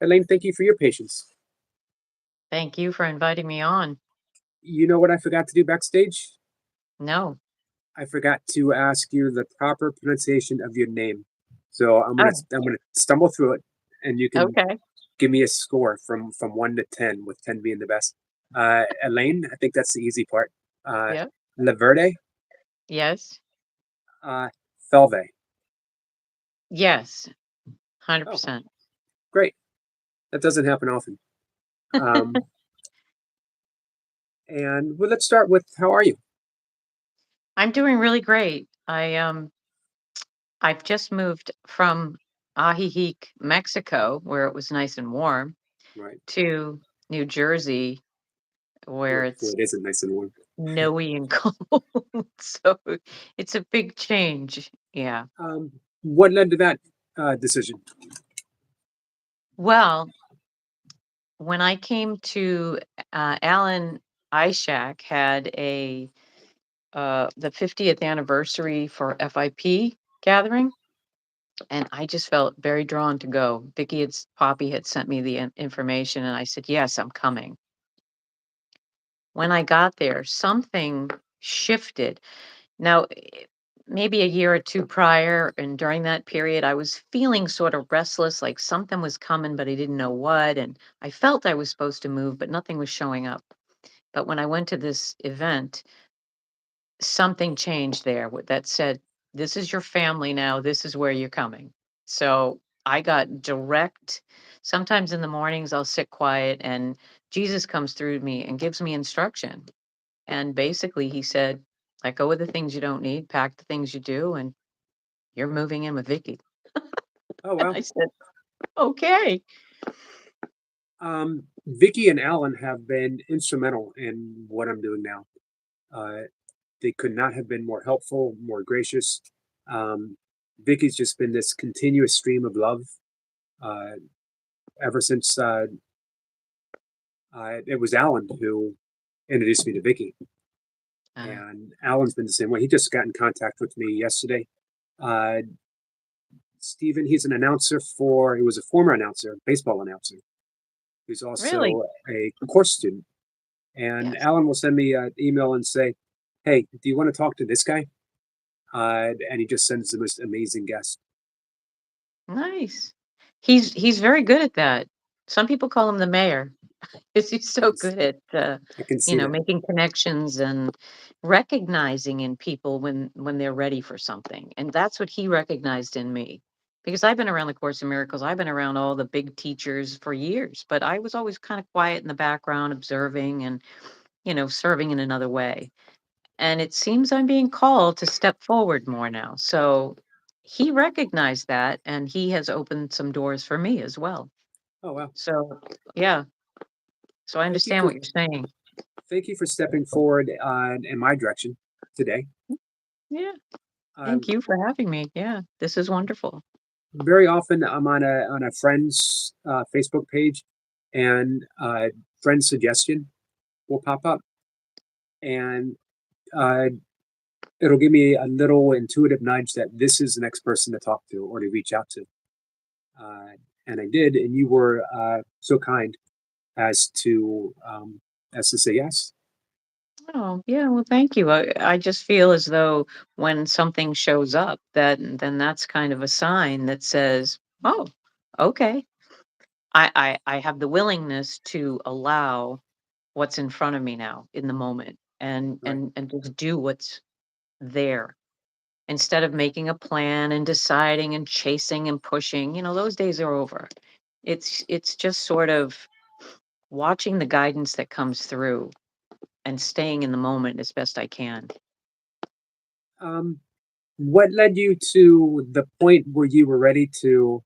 Elaine, thank you for your patience. Thank you for inviting me on. You know what I forgot to do backstage? No. I forgot to ask you the proper pronunciation of your name. So Oh, I'm gonna stumble through it, and you can okay. give me a score from 1 to 10, with 10 being the best. Elaine, I think that's the easy part. Uh, Yep. Laverde, Yes. uh, Falvey. Yes. Oh, 100%. great. That doesn't happen often. Um, and well, let's start with how are you? I'm doing really great. I've just moved from Ajijic, Mexico, where it was nice and warm, Right. to New Jersey, where Where it's it isn't nice and warm. snowy and cold. So it's a big change. Yeah. What led to that decision? Well, when I came to Alan Ishak had the 50th anniversary for FIP gathering, and I just felt very drawn to go. Poppy had sent me the information, and I said, "Yes, I'm coming." When I got there, something shifted. Now, maybe a year or two prior, and during that period, I was feeling sort of restless, like something was coming, but I didn't know what. And I felt I was supposed to move, but nothing was showing up. But when I went to this event, something changed there that said, "This is your family now. This is where you're coming." So I got direct. Sometimes in the mornings, I'll sit quiet and Jesus comes through to me and gives me instruction. And basically, he said, "Let go of the things you don't need, pack the things you do, and you're moving in with Vicky." Oh And wow. I said, "Okay." Vicky and Alan have been instrumental in what I'm doing now. Uh, they could not have been more helpful, more gracious. Um, Vicky's just been this continuous stream of love uh, ever since it was Alan who introduced me to Vicky. Uh, And Alan's been the same way. He just got in contact with me yesterday. Uh, Stephen, he's an announcer he was a former announcer, baseball announcer. He's really? also a course student. And Yes. Alan will send me an email and say, "Hey, do you want to talk to this guy?" And he just sends the most amazing guests. Nice. He's very good at that. Some people call him the mayor. 'Cause he's so Yes, good at, I can see that. making connections and recognizing in people when they're ready for something, and that's what he recognized in me. Because I've been around the Course in Miracles, I've been around all the big teachers for years, but I was always kind of quiet in the background, observing and, serving in another way. And it seems I'm being called to step forward more now. So he recognized that, and he has opened some doors for me as well. Oh wow! So, yeah. So I Thank you understand for what you're saying. stepping forward in my direction today. Yeah. Um, Thank you for having me. Yeah, this is wonderful. Very often, I'm on a friend's Facebook page, and friend suggestion will pop up, and uh, it'll give me a little intuitive nudge that this is the next person to talk to or to reach out to. Uh, and I did, and you were so kind as to say yes. Oh, yeah. Well, thank you. I just feel as though when something shows up, then that's kind of a sign that says, "Oh, okay." I have the willingness to allow what's in front of me now in the moment, and Right. and just do what's there instead of making a plan and deciding and chasing and pushing. Those days are over. It's just sort of watching the guidance that comes through and staying in the moment as best I can. Um, what led you to the point where you were ready to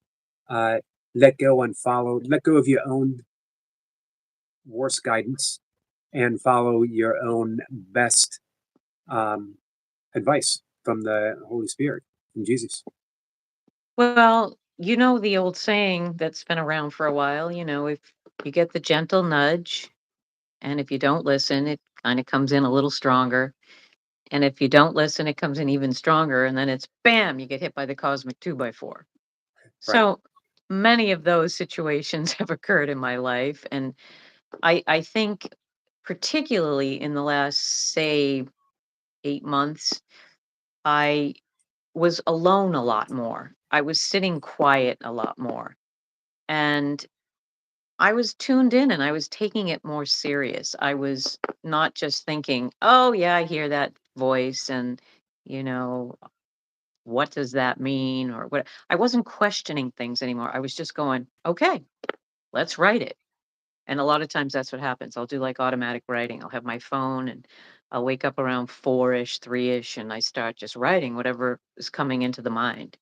uh, let go of your own worst guidance and follow your own best um, advice from the Holy Spirit, from Jesus? Well, the old saying that's been around for a while, if you get the gentle nudge and if you don't listen, it kind of comes in a little stronger. And if you don't listen, it comes in even stronger. And then it's bam, you get hit by the cosmic two by four. Right. So many of those situations have occurred in my life, and I think particularly in the last, say, 8 months, I was alone a lot more. I was sitting quiet a lot more, and I was tuned in and I was taking it more serious. I was not just thinking, "Oh, yeah, I hear that voice and, you know, what does that mean?" or what. I wasn't questioning things anymore. I was just going, "Okay, let's write it." And a lot of times that's what happens. I'll do like automatic writing. I'll have my phone and I'll wake up around 4-ish, 3-ish, and I start just writing whatever is coming into the mind.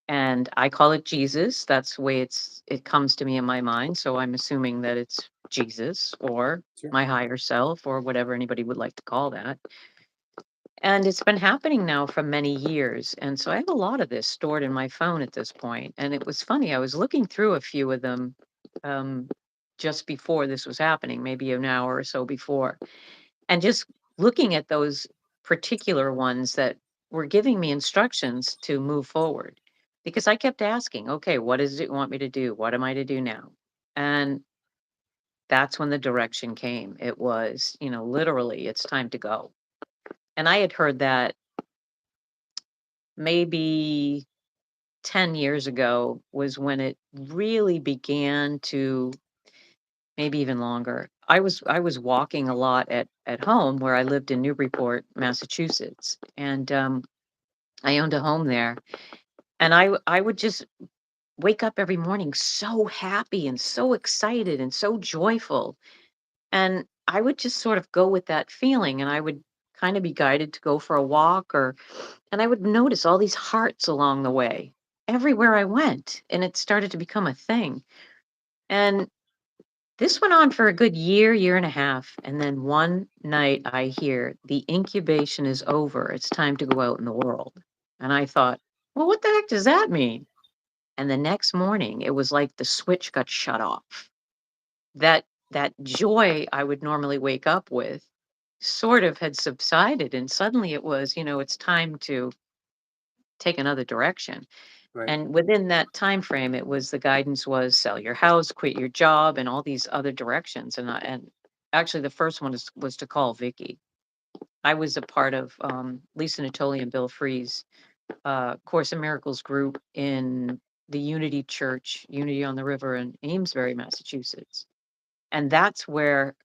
And I call it Jesus. That's the way it comes to me in my mind. So I'm assuming that it's Jesus or Sure. my higher self or whatever anybody would like to call that. And it's been happening now for many years. And so I have a lot of this stored in my phone at this point. And it was funny. I was looking through a few of them um, just before this was happening, maybe an hour or so before, and just looking at those particular ones that were giving me instructions to move forward. Because I kept asking, okay, what does it want me to do? What am I to do now? And that's when the direction came. It was, literally, it's time to go. And I had heard that maybe 10 years ago was when it really began to, maybe even longer. I was walking a lot at home where I lived in Newburyport, Massachusetts, and I owned a home there, and I would just wake up every morning so happy and so excited and so joyful, and I would just sort of go with that feeling, and I would kind of be guided to go for a walk, and I would notice all these hearts along the way everywhere I went, and it started to become a thing. And this went on for a good year, year and a half. And then one night I hear the incubation is over. It's time to go out in the world. And I thought, well, what the heck does that mean? And the next morning, it was like the switch got shut off. That joy I would normally wake up with sort of had subsided. And suddenly it was, it's time to take another direction. Right. And within that time frame, it was the guidance was sell your house, quit your job, and all these other directions. And actually, the first one was to call Vicky. I was a part of Lisa Natoli and Bill Free's Course in Miracles group in the Unity Church, Unity on the River in Amesbury, Massachusetts, and that's where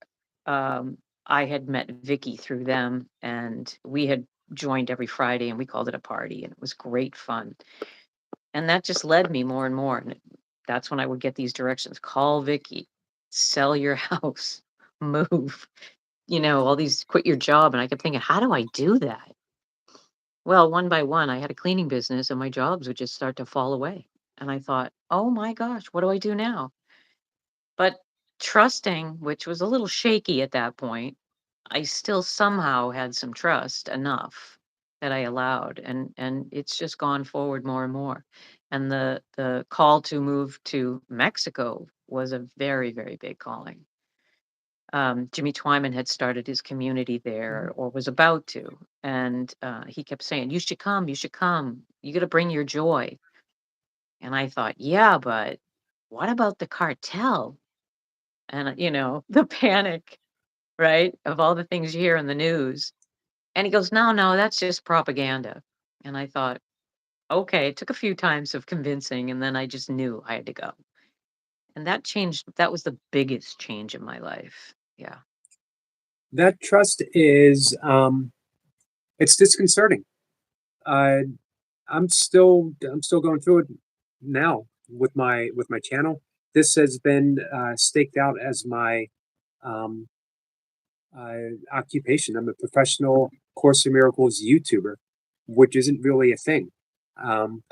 I had met Vicky through them, and we had joined every Friday, and we called it a party, and it was great fun. And that just led me more and more. And that's when I would get these directions. Call Vicky, sell your house, move, all these quit your job. And I kept thinking, how do I do that? Well, one by one, I had a cleaning business and my jobs would just start to fall away. And I thought, oh my gosh, what do I do now? But trusting, which was a little shaky at that point, I still somehow had some trust enough that I allowed, and it's just gone forward more and more. And the call to move to Mexico was a very, very big calling. Jimmy Twyman had started his community Mhm. there or was about to, and he kept saying, "You should come, you should come. You got to bring your joy." And I thought, yeah, but what about the cartel? And the panic, right, of all the things you hear in the news. And he goes, "No, no, that's just propaganda." And I thought, okay, it took a few times of convincing, and then I just knew I had to go. And that was the biggest change in my life. Yeah. That trust is it's disconcerting. Uh, I'm still going through it now with my channel. This has been staked out as my um, occupation. I'm a professional Course in Miracles YouTuber, which isn't really a thing. Um,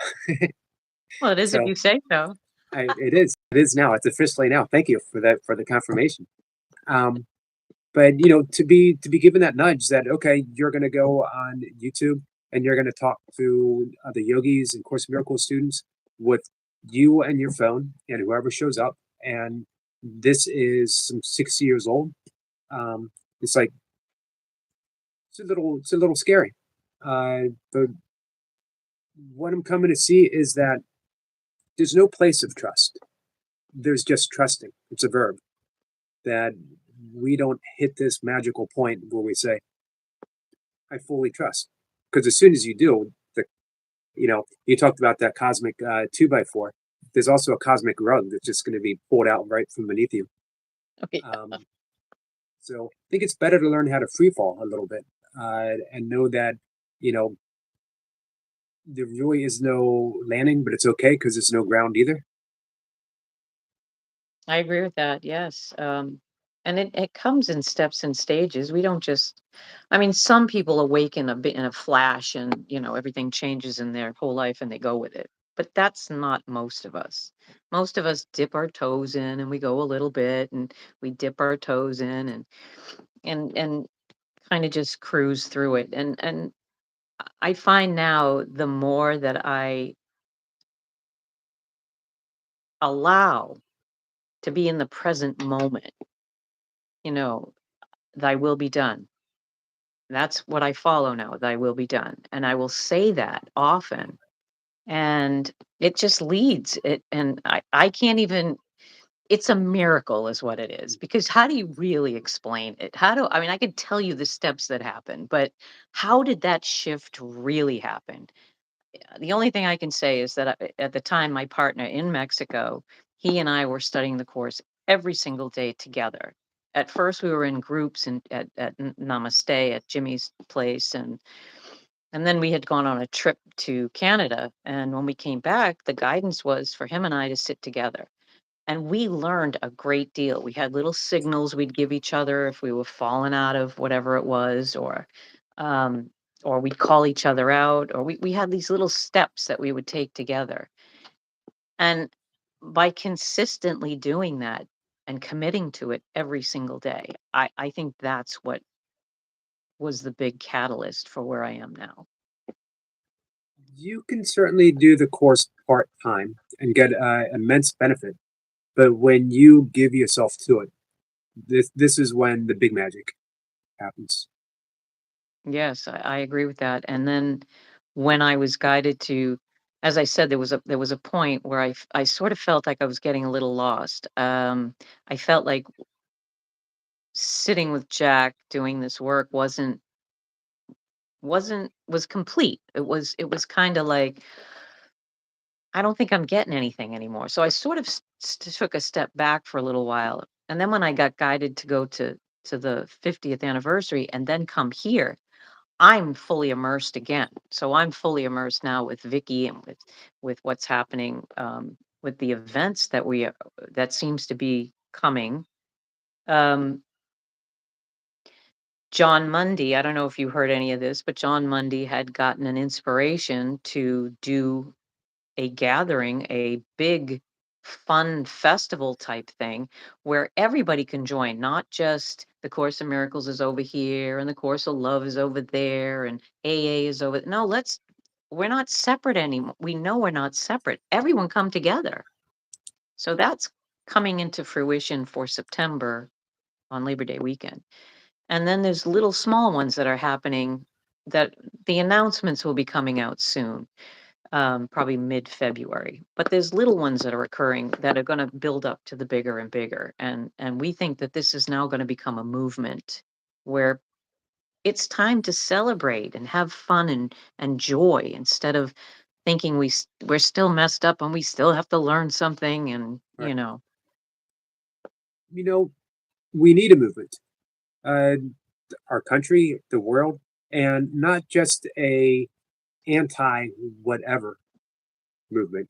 Well, it is if so you say so. it is. It is now. It's officially now. Thank you for that for the confirmation. Um, but to be given that nudge that okay, you're going to go on YouTube and you're going to talk to the yogis and Course in Miracles students with you and your phone and whoever shows up, and this is some 60 years old. Um, it's like it's a little scary. But what I'm coming to see is that there's no place of trust. There's just trusting. It's a verb that we don't hit this magical point where we say, I fully trust. Because as soon as you do, you talked about that cosmic 2x4. There's also a cosmic rug that's just going to be pulled out right from beneath you. Okay. So I think it's better to learn how to free fall a little bit and know that, you know, there really is no landing, but it's okay because there's no ground either. I agree with that. Yes. And it comes in steps and stages. We don't just, I mean, some people awaken a bit in a flash and, everything changes in their whole life and they go with it. But that's not most of us. Most of us dip our toes in and we go a little bit and we dip our toes in and kind of just cruise through it. And I find now the more that I allow to be in the present moment, you know, thy will be done. That's what I follow now, thy will be done. And I will say that often. And it just leads it. And I can't even, it's a miracle, is what it is. Because how do you really explain it? I mean, I could tell you the steps that happen, but how did that shift really happen? The only thing I can say is that at the time, my partner in Mexico, he and I were studying the course every single day together. At first, we were in groups at Namaste at Jimmy's place, and then we had gone on a trip to Canada. And when we came back, the guidance was for him and I to sit together. And we learned a great deal. We had little signals we'd give each other if we were falling out of whatever it was, um, or we'd call each other out, or we had these little steps that we would take together. And by consistently doing that and committing to it every single day, I think that's what was the big catalyst for where I am now. You can certainly do the course part time and get immense benefit, but when you give yourself to it, this is when the big magic happens. Yes, I agree with that. And then when I was guided to, as I said, there was a point where I sort of felt like I was getting a little lost. I felt like sitting with Jack doing this work was complete. It was kind of like I don't think I'm getting anything anymore. So I sort of took a step back for a little while. And then when I got guided to go to the 50th anniversary and then come here, I'm fully immersed again. So I'm fully immersed now with Vicky and with what's happening with the events that seems to be coming. Um, John Mundy, I don't know if you heard any of this, but John Mundy had gotten an inspiration to do a gathering, a big fun festival type thing where everybody can join, not just the Course of Miracles is over here and the Course of Love is over there and AA is over. No, we're not separate anymore. We know we're not separate. Everyone come together. So that's coming into fruition for September on Labor Day weekend. And then there's little small ones that are happening that the announcements will be coming out soon, probably mid-February. But there's little ones that are occurring that are going to build up to the bigger and bigger. And we think that this is now going to become a movement where it's time to celebrate and have fun and joy instead of thinking we're still messed up and we still have to learn something and Right. You know, we need a movement. Uh, our country, the world, and not just a anti whatever movement,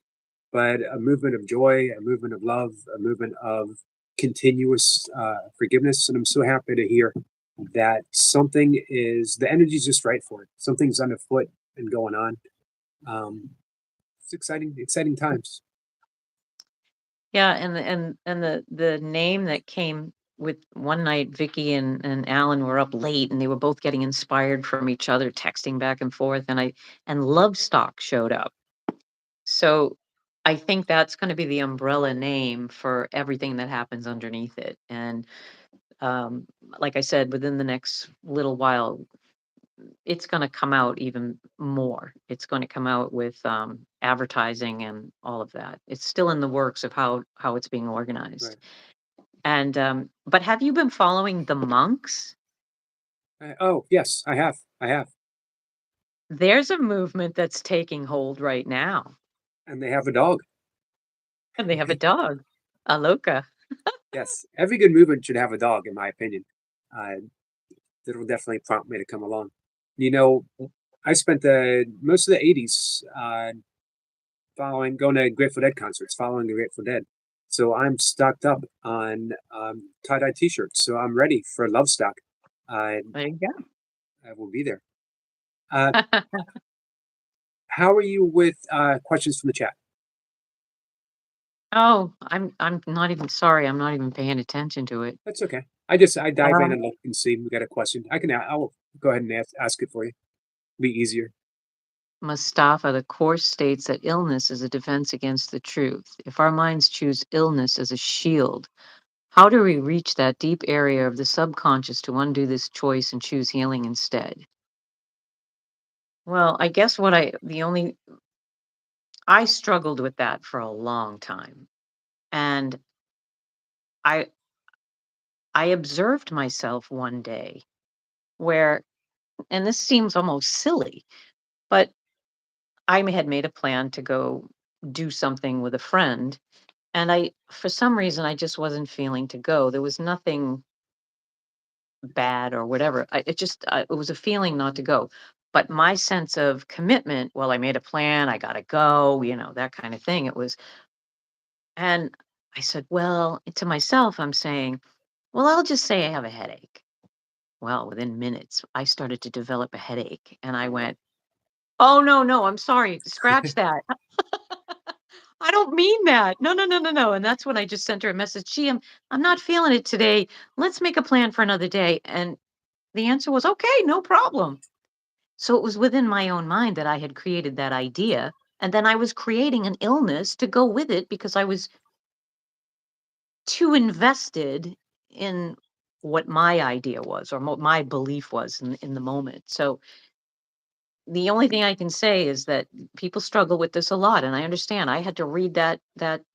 but a movement of joy, a movement of love, a movement of continuous forgiveness. And I'm so happy to hear that the energy's just right for it. Something's underfoot and going on. It's exciting, exciting times. Yeah, and the name that came with one night, Vicky and Alan were up late and they were both getting inspired from each other, texting back and forth, and Lovestock showed up. So I think that's going to be the umbrella name for everything that happens underneath it. And like I said, within the next little while, it's going to come out even more. It's going to come out with advertising and all of that. It's still in the works of how it's being organized. Right. And but have you been following the monks? Oh, yes, I have. I have. There's a movement that's taking hold right now, And they have a dog. and they have a dog, Aloka. Yes, every good movement should have a dog, in my opinion. Uh, that'll definitely prompt me to come along. You know, I spent the most of the '80s going to Grateful Dead concerts, following the Grateful Dead. So I'm stocked up on tie-dye T-shirts. So I'm ready for Love Stock. Uh, There you go. I will be there. Uh, how are you with questions from the chat? Oh, I'm not even sorry. I'm not even paying attention to it. That's okay. I dive in Um, and look and see if we got a question. I'll go ahead and ask it for you. Be easier. Mustafa, the Course states that illness is a defense against the truth. If our minds choose illness as a shield, how do we reach that deep area of the subconscious to undo this choice and choose healing instead? Well, I guess I struggled with that for a long time. And I I observed myself one day where, and this seems almost silly, but had made a plan to go do something with a friend. And for some reason, I just wasn't feeling to go. There was nothing bad or whatever. It was a feeling not to go. But my sense of commitment, well, I made a plan, I got to go, that kind of thing. And I said, well, to myself, I'm saying, well, I'll just say I have a headache. Well, within minutes, I started to develop a headache. And I Oh no. went, oh, no, no, I'm sorry. Scratch that. I don't mean that. No, no, no, no, no. And that's when I just sent her a message. I'm not feeling it today. Let's make a plan for another day. And the answer was, okay, no problem. So it was within my own mind that I had created that idea. And then I was creating an illness to go with it because I was too invested in what my idea was or what my belief was in the moment. So the only thing I can say is that people struggle with this a lot, and I understand. I had to read that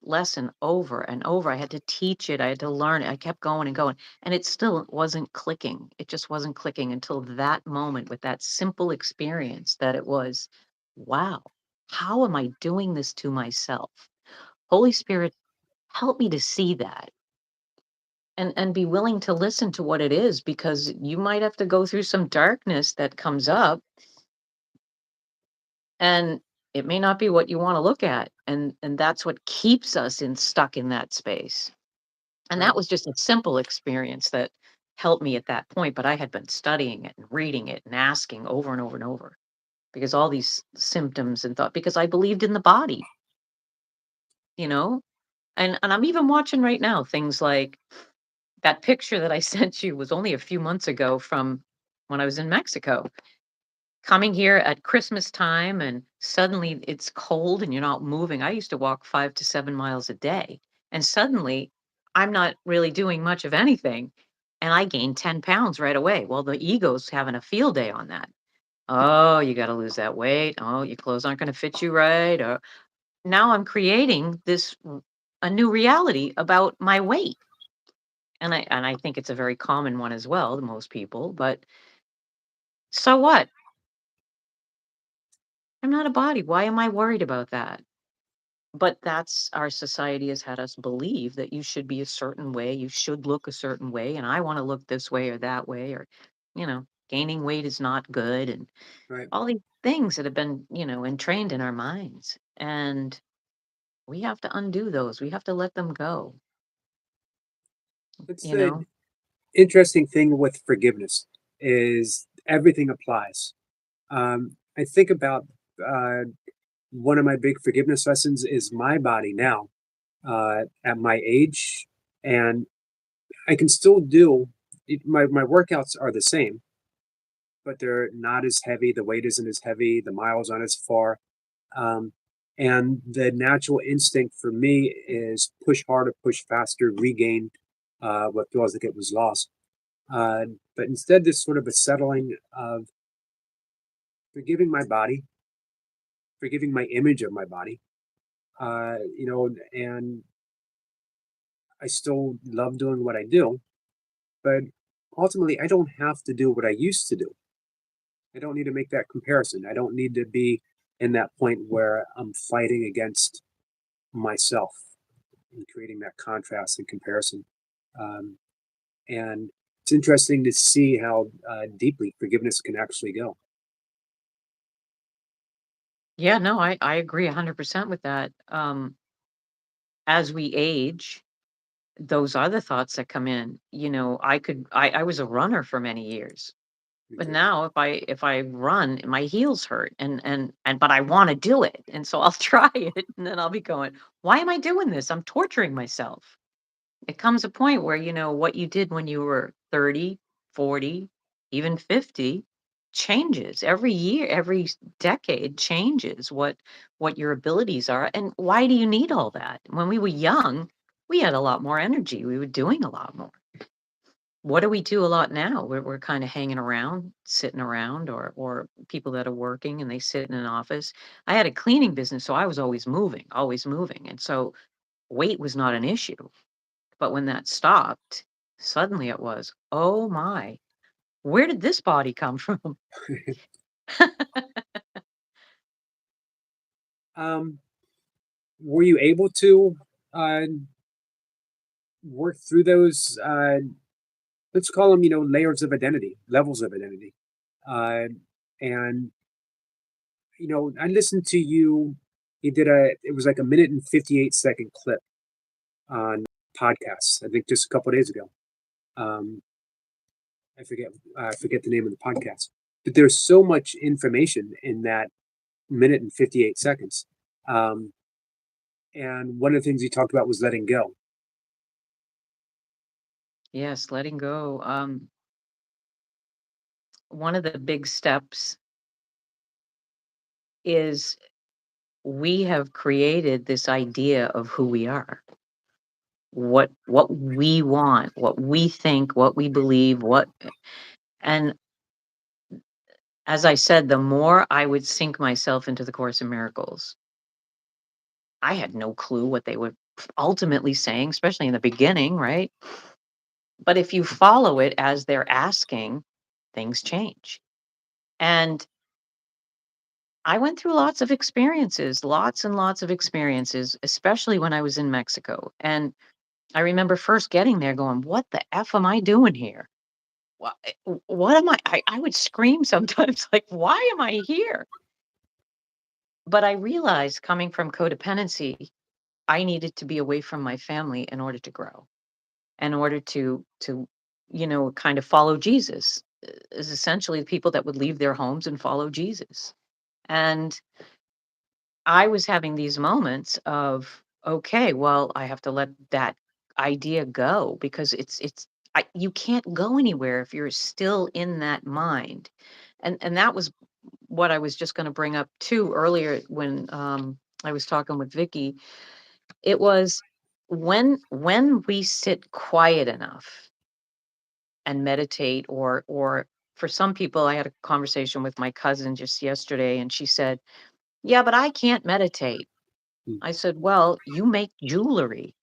lesson over and over. I had to teach it. I had to learn it. I kept going and going, and it still wasn't clicking. It just wasn't clicking until that moment with that simple experience that it was, wow, how am I doing this to myself? Holy Spirit, help me to see that and be willing to listen to what it is because you might have to go through some darkness that comes up and it may not be what you want to look at and that's what keeps us stuck in that space. And Right. that was just a simple experience that helped me at that point, but I had been studying it and reading it and asking over and over and over because all these symptoms and thought because I believed in the body, you know. And I'm even watching right now things like that picture that I sent you was only a few months ago from when I was in Mexico. Coming here at Christmas time and suddenly it's cold and you're not moving. I used to walk 5 to 7 miles a day. And suddenly I'm not really doing much of anything. And I gained 10 pounds right away. Well, the ego's having a field day on that. Oh, you got to lose that weight. Oh, your clothes aren't going to fit you right. Or now I'm creating a new reality about my weight. And I think it's a very common one as well to most people. But so what? I'm not a body. Why am I worried about that? But that's our society has had us believe that you should be a certain way, you should look a certain way, and I want to look this way or that way, or, gaining weight is not good, and Right. all these things that have been, entrained in our minds. And we have to undo those. We have to let them go, That's you the know? interesting thing with forgiveness is everything applies. I think about uh, one of my big forgiveness lessons is my body now at my age, and I can still do my workouts are the same, but they're not as heavy. The weight isn't as heavy. The miles aren't as far. Um, and the natural instinct for me is push harder, push faster, regain what feels like it was lost. But instead, there's sort of a settling of forgiving my body, forgiving my image of my body, and I still love doing what I do, but ultimately I don't have to do what I used to do. I don't need to make that comparison. I don't need to be in that point where I'm fighting against myself and creating that contrast and comparison. Um, and it's interesting to see how deeply forgiveness can actually go. Yeah, no, I agree 100% with that. As we age, those are the thoughts that come in. I was a runner for many years. Me But too. now if I run, my heels hurt and but I want to do it. And so I'll try it and then I'll be going, why am I doing this? I'm torturing myself. It comes a point where what you did when you were 30, 40, even 50 changes. Every year, decade changes what your abilities are. And why do you need all that? When we were young, we had a lot more energy. We were doing a lot more. What do we do a lot now? We're kind of hanging around, sitting around, or people that are working and they sit in an office. I had a cleaning business, so I was always moving. And so weight was not an issue. But when that stopped, suddenly it was, oh my, where did this body come from? um, were you able to uh, work through those? Let's call them, layers of identity, levels of identity. Uh, and I listened to you. You did it was like a minute and 58-second clip on podcasts. I think just a couple of days ago. Um, I forget the name of the podcast, but there's so much information in that minute and 58 seconds. Um, and one of the things you talked about was letting go. Yes, letting go. One of the big steps is we have created this idea of who we are, what we want, what we think, what we believe, and as I said, the more I would sink myself into the Course in Miracles, I had no clue what they were ultimately saying, especially in the beginning, right? But if you follow it as they're asking, things change. And I went through lots of experiences, lots and lots of experiences, especially when I was in Mexico. And I remember first getting there going, what the F am I doing here? What am I would scream sometimes, like, why am I here? But I realized coming from codependency, I needed to be away from my family in order to grow, in order to kind of follow Jesus. Is essentially the people that would leave their homes and follow Jesus. And I was having these moments of, okay, well, I have to let that idea go because you can't go anywhere if you're still in that mind. And that was what I was just going to bring up too earlier when I was talking with Vicky. It was when we sit quiet enough and meditate, or for some people, I had a conversation with my cousin just yesterday, and she said, "Yeah, but I can't meditate." Mm. I said, "Well, you make jewelry.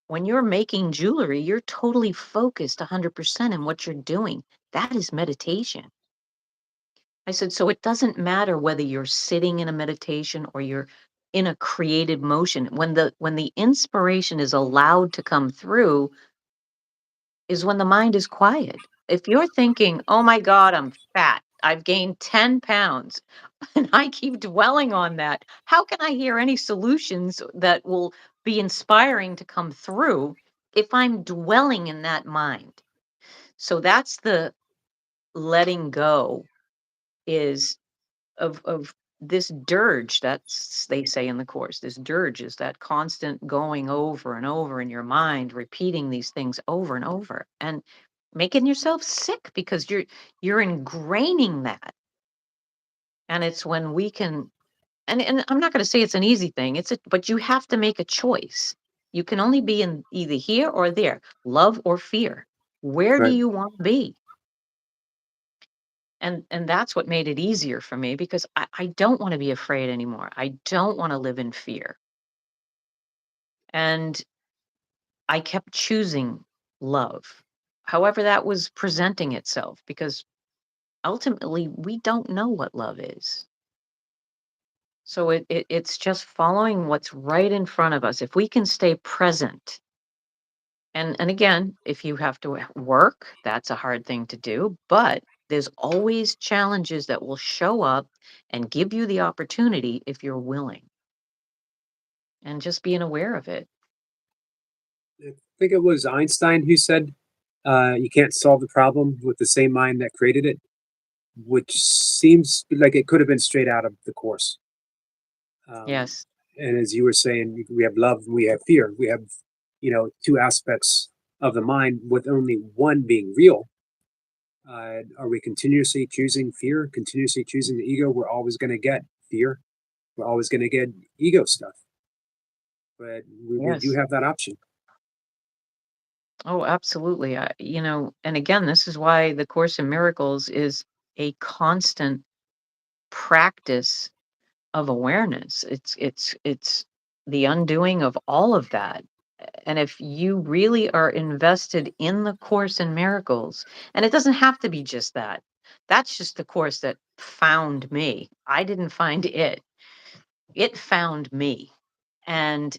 When you're making jewelry, you're totally focused 100% in what you're doing. That is meditation." I said, "So it doesn't matter whether you're sitting in a meditation or you're in a creative motion. When the inspiration is allowed to come through is when the mind is quiet. If you're thinking, oh my God, I'm fat, I've gained 10 pounds, and I keep dwelling on that, how can I hear any solutions that will be inspiring to come through if I'm dwelling in that mind?" So that's the letting go is of this dirge. That's they say in the course, this dirge is that constant going over and over in your mind, repeating these things over and over and making yourself sick because you're ingraining that. And it's when we can, and I'm not going to say it's an easy thing, but you have to make a choice. You can only be in either here or there, love or fear. Where do Right. you want to be? And that's what made it easier for me because I don't want to be afraid anymore. I don't want to live in fear. And I kept choosing love, however that was presenting itself, because ultimately we don't know what love is. So it's just following what's right in front of us. If we can stay present, and again, if you have to work, that's a hard thing to do, but there's always challenges that will show up and give you the opportunity if you're willing, and just being aware of it. I think it was Einstein who said, "You can't solve the problem with the same mind that created it," which seems like it could have been straight out of the course. Um, Yes. and as you were saying, we have love and we have fear. We have, two aspects of the mind with only one being real. Are we continuously choosing fear, continuously choosing the ego? We're always going to get fear. We're always going to get ego stuff. But we do Yes. have that option. Oh, absolutely. And again, this is why the Course in Miracles is a constant practice of awareness. It's the undoing of all of that. And if you really are invested in the Course in Miracles, and it doesn't have to be just that. That's just the course that found me. I didn't find it. It found me. And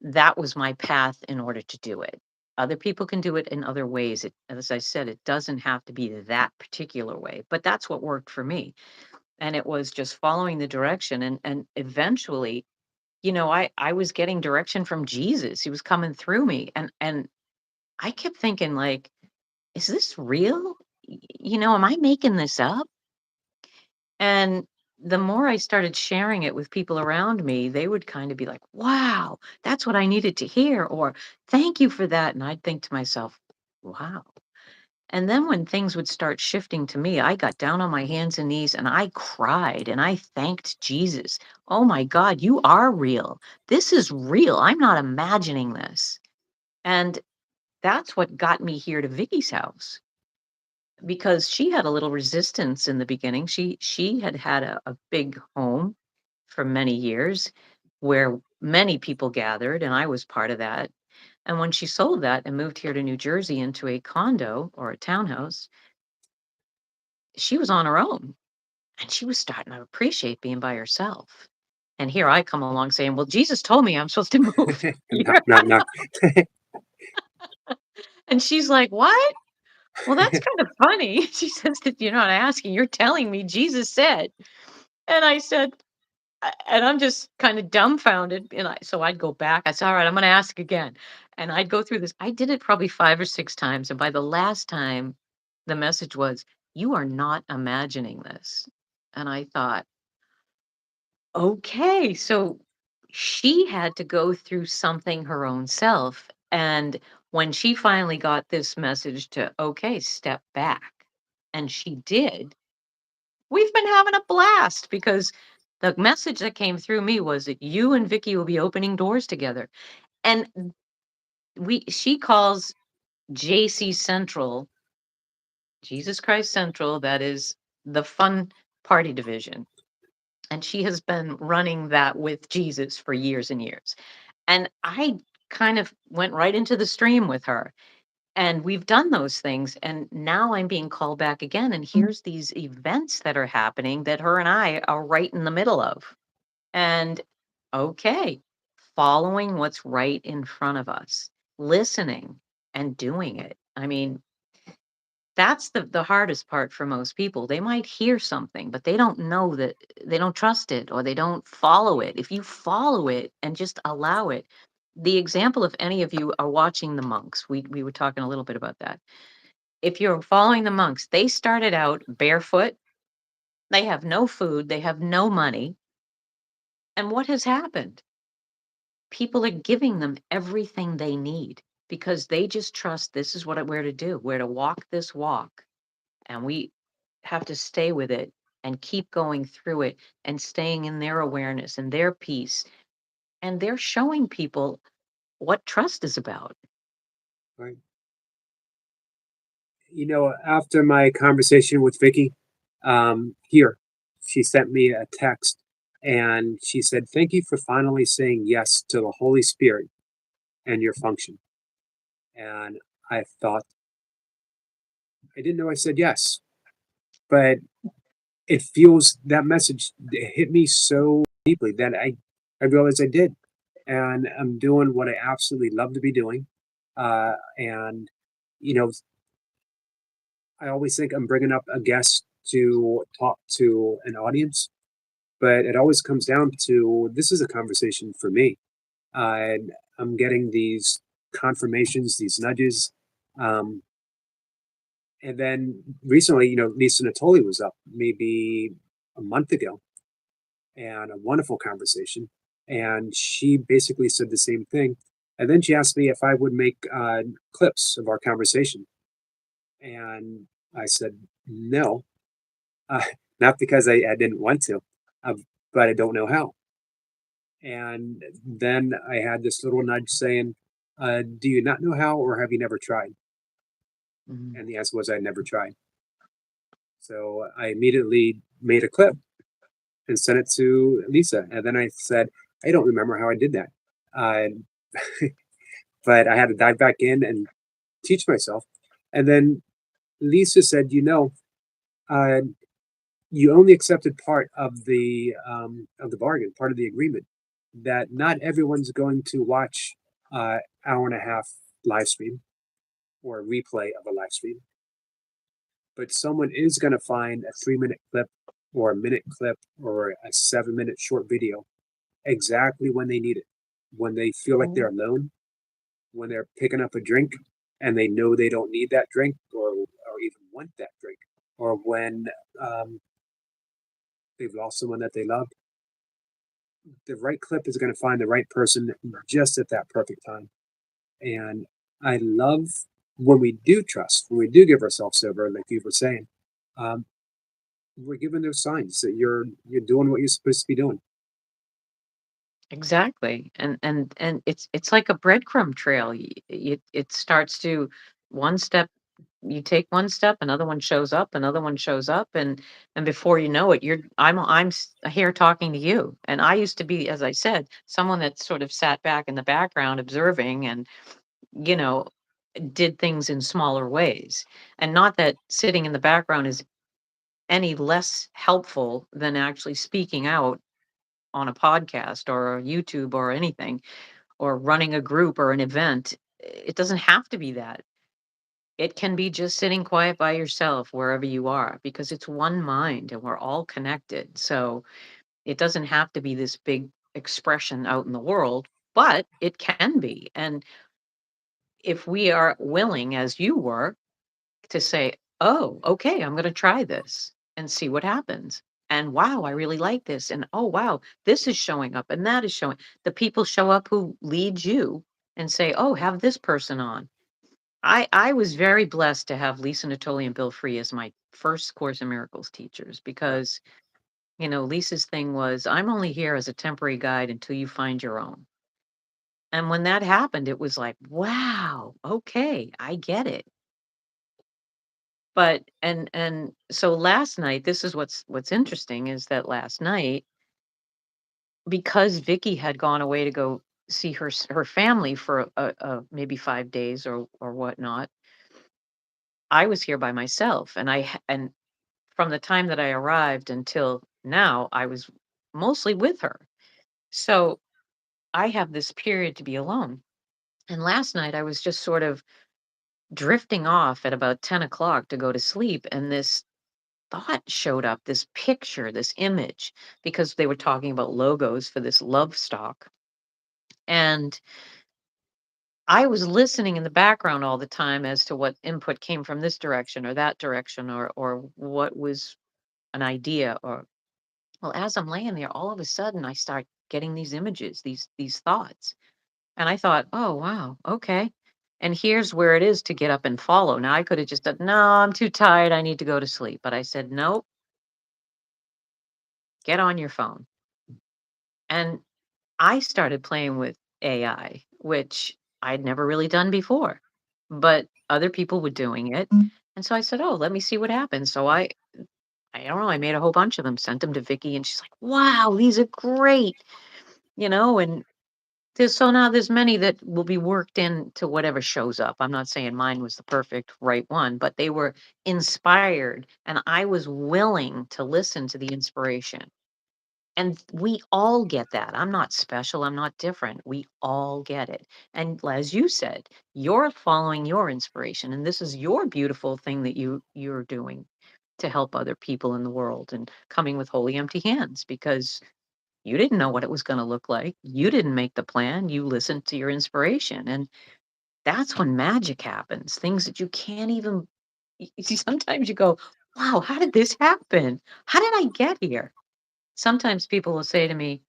that was my path in order to do it. Other people can do it in other ways. As I said, it doesn't have to be that particular way, but that's what worked for me. And it was just following the direction. And eventually, I was getting direction from Jesus. He was coming through me. And I kept thinking, like, is this real? Am I making this up? And the more I started sharing it with people around me, they would kind of be like, wow, that's what I needed to hear, or thank you for that. And I'd think to myself, wow. And then when things would start shifting to me, I got down on my hands and knees and I cried and I thanked Jesus. Oh my God, you are real. This is real. I'm not imagining this. And that's what got me here to Vicky's house because she had a little resistance in the beginning. She had had a big home for many years where many people gathered, and I was part of that. And when she sold that and moved here to New Jersey into a condo or a townhouse, she was on her own and she was starting to appreciate being by herself. And here I come along saying, well, Jesus told me I'm supposed to move No, here. no, no. And she's like, what? Well, that's kind of funny. She says that you're not asking, you're telling me Jesus said. And I said, and I'm just kind of dumbfounded. And so I'd go back. I said, all right, I'm going to ask again. And I'd go through this. I did it probably 5 or 6 times. And by the last time, the message was, you are not imagining this. And I thought, okay. So she had to go through something her own self. And when she finally got this message to, okay, step back, and she did, we've been having a blast because the message that came through me was that you and Vicky will be opening doors together. And she calls JC Central, Jesus Christ Central, that is the fun party division. And she has been running that with Jesus for years and years. And I kind of went right into the stream with her. And we've done those things. And now I'm being called back again. And here's these events that are happening that her and I are right in the middle of. And okay, following what's right in front of us, listening and doing it. I mean, that's the hardest part for most people. They might hear something, but they don't know that they don't trust it or they don't follow it. If you follow it and just allow it, the example, if any of you are watching the monks, we were talking a little bit about that. If you're following the monks, they started out barefoot, they have no food, they have no money. And what has happened? People are giving them everything they need because they just trust this is we're to do. We're to walk this walk. And we have to stay with it and keep going through it and staying in their awareness and their peace. And they're showing people what trust is about. Right. After my conversation with Vicky, Here, she sent me a text and she said, "Thank you for finally saying yes to the Holy Spirit and your function." And I thought, I didn't know I said yes, but it feels that message hit me so deeply that I realized I did. And I'm doing what I absolutely love to be doing. And, you know, I always think I'm bringing up a guest to talk to an audience, but it always comes down to this is a conversation for me. And I'm getting these confirmations, these nudges. Um, and then recently, Lisa Natoli was up maybe a month ago and a wonderful conversation. And she basically said the same thing. And then she asked me if I would make clips of our conversation. And I said, no, uh, not because I didn't want to, uh, but I don't know how. And then I had this little nudge saying, do you not know how, or have you never tried? Mhm. And the answer was, I never tried. So I immediately made a clip and sent it to Lisa. And then I said, I don't remember how I did that. Uh, but I had to dive back in and teach myself. And then Lisa said, uh, you only accepted part of the bargain, part of the agreement. That not everyone's going to watch hour and a half live stream or a replay of a live stream, but someone is going to find a 3 minute clip or a minute clip or a 7 minute short video exactly when they need it, when they feel like they're Oh, alone, when they're picking up a drink and they know they don't need that drink or even want that drink, or when um, they've lost someone that they love. The right clip is going to find the right person just at that perfect time. And I love when we do trust, when we do give ourselves over, like you were saying, um, we're given those signs that you're doing what you're supposed to be doing. exactly. And it's like a breadcrumb trail. It starts to one step, you take one step, another one shows up, another one shows up, and before you know it, here talking to you. And I used to be, as I said, someone that sort of sat back in the background observing and, you know, did things in smaller ways. And not that sitting in the background is any less helpful than actually speaking out on a podcast or a YouTube or anything, or running a group or an event. It doesn't have to be that. It can be just sitting quiet by yourself wherever you are because it's one mind and we're all connected. So it doesn't have to be this big expression out in the world, but it can be. And if we are willing, as you were, to say, "Oh, okay, I'm gonna try this and see what happens." And wow, I really like this. And oh wow, this is showing up and that is showing. The people show up who lead you and say, "Oh, have this person on." I was very blessed to have Lisa Natoli and Bill Free as my first Course in Miracles teachers Right. because, Lisa's thing was, "I'm only here as a temporary guide until you find your own." And when that happened, it was like, "Wow, okay, I get it." But and so last night, this is what's interesting is that last night, because Vicky had gone away to go see her family for maybe 5 days or whatnot, I was here by myself, and from the time that I arrived until now, I was mostly with her. So I have this period to be alone. And last night, I was just sort of drifting off at about 10 o'clock to go to sleep, and this thought showed up, this picture, this image, because they were talking about logos for this love stock. And I was listening in the background all the time as to what input came from this direction or that direction or what was an idea or well, as I'm laying there, all of a sudden I start getting these images, these thoughts. And I thought, oh wow, okay. And here's where it is to get up and follow. Now I could have just said, no, I'm too tired. I need to go to sleep. But I said, nope, get on your phone. And I started playing with AI, which I'd never really done before, but other people were doing it. And so I said, "Oh, let me see what happens." So I don't know, I made a whole bunch of them, sent them to Vicky, and she's like, "Wow, these are great." And there's many that will be worked into whatever shows up. I'm not saying mine was the perfect right one, but they were inspired, and I was willing to listen to the inspiration. And we all get that. I'm not special, I'm not different. We all get it. And as you said, you're following your inspiration, and this is your beautiful thing that you're doing to help other people in the world and coming with wholly empty hands because you didn't know what it was going to look like. You didn't make the plan. You listened to your inspiration. And that's when magic happens. Things that you can't even, sometimes you go, wow, how did this happen? How did I get here? Sometimes people will say to me,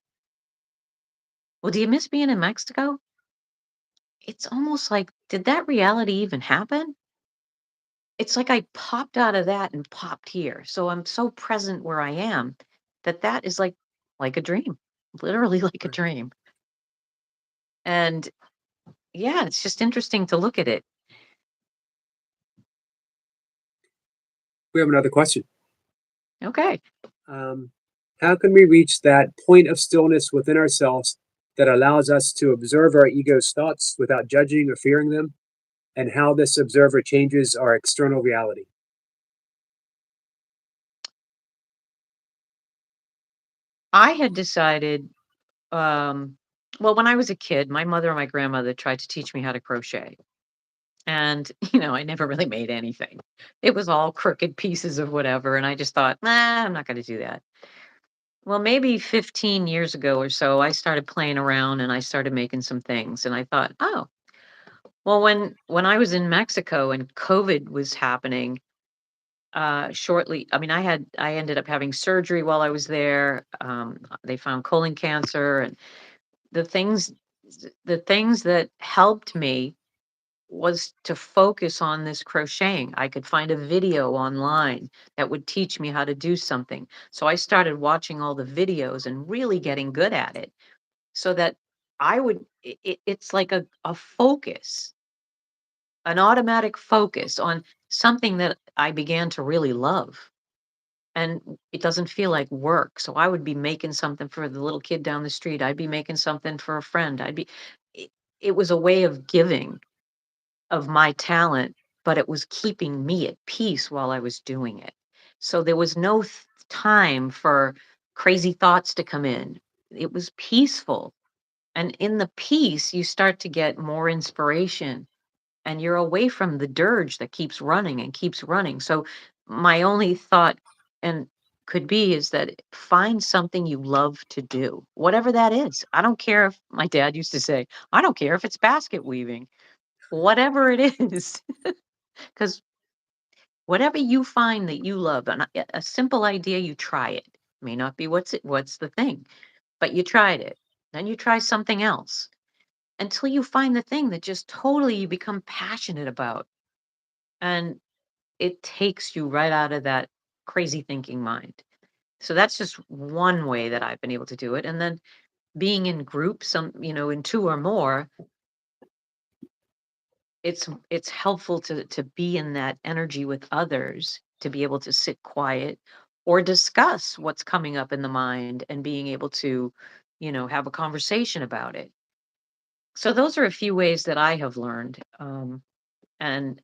well, do you miss being in Mexico? It's almost like, did that reality even happen? It's like I popped out of that and popped here. So I'm so present where I am that that is like a dream, literally like a Right. dream. And yeah, it's just interesting to look at it. We have another question. Okay. Um, how can we reach that point of stillness within ourselves that allows us to observe our ego's thoughts without judging or fearing them, and how this observer changes our external reality? I had decided, um, well, when I was a kid, my mother and my grandmother tried to teach me how to crochet. And, I never really made anything. It was all crooked pieces of whatever. And I just thought, nah, I'm not going to do that. Well, maybe 15 years ago or so, I started playing around and I started making some things. And I thought, oh, well, when I was in Mexico and COVID was happening, shortly, I mean, I ended up having surgery while I was there. They found colon cancer, and the things, the things that helped me was to focus on this crocheting. I could find a video online that would teach me how to do something. So I started watching all the videos and really getting good at it so that it's like a focus, an automatic focus on something that I began to really love. And it doesn't feel like work. So I would be making something for the little kid down the street. I'd be making something for a friend. It, it was a way of giving of my talent, but it was keeping me at peace while I was doing it. So there was no time for crazy thoughts to come in. It was peaceful. And in the peace, you start to get more inspiration and you're away from the dirge that keeps running and keeps running. So my only thought and could be is that find something you love to do, whatever that is. I don't care if my dad used to say, I don't care if it's basket weaving, whatever it is, because whatever you find that you love, and a simple idea, you try it. May not be what's the thing, but you tried it. Then you try something else until you find the thing that just totally you become passionate about. And it takes you right out of that crazy thinking mind. So that's just one way that I've been able to do it. And then being in groups, in two or more, it's helpful to be in that energy with others, to be able to sit quiet or discuss what's coming up in the mind and being able to, have a conversation about it. So those are a few ways that I have learned. And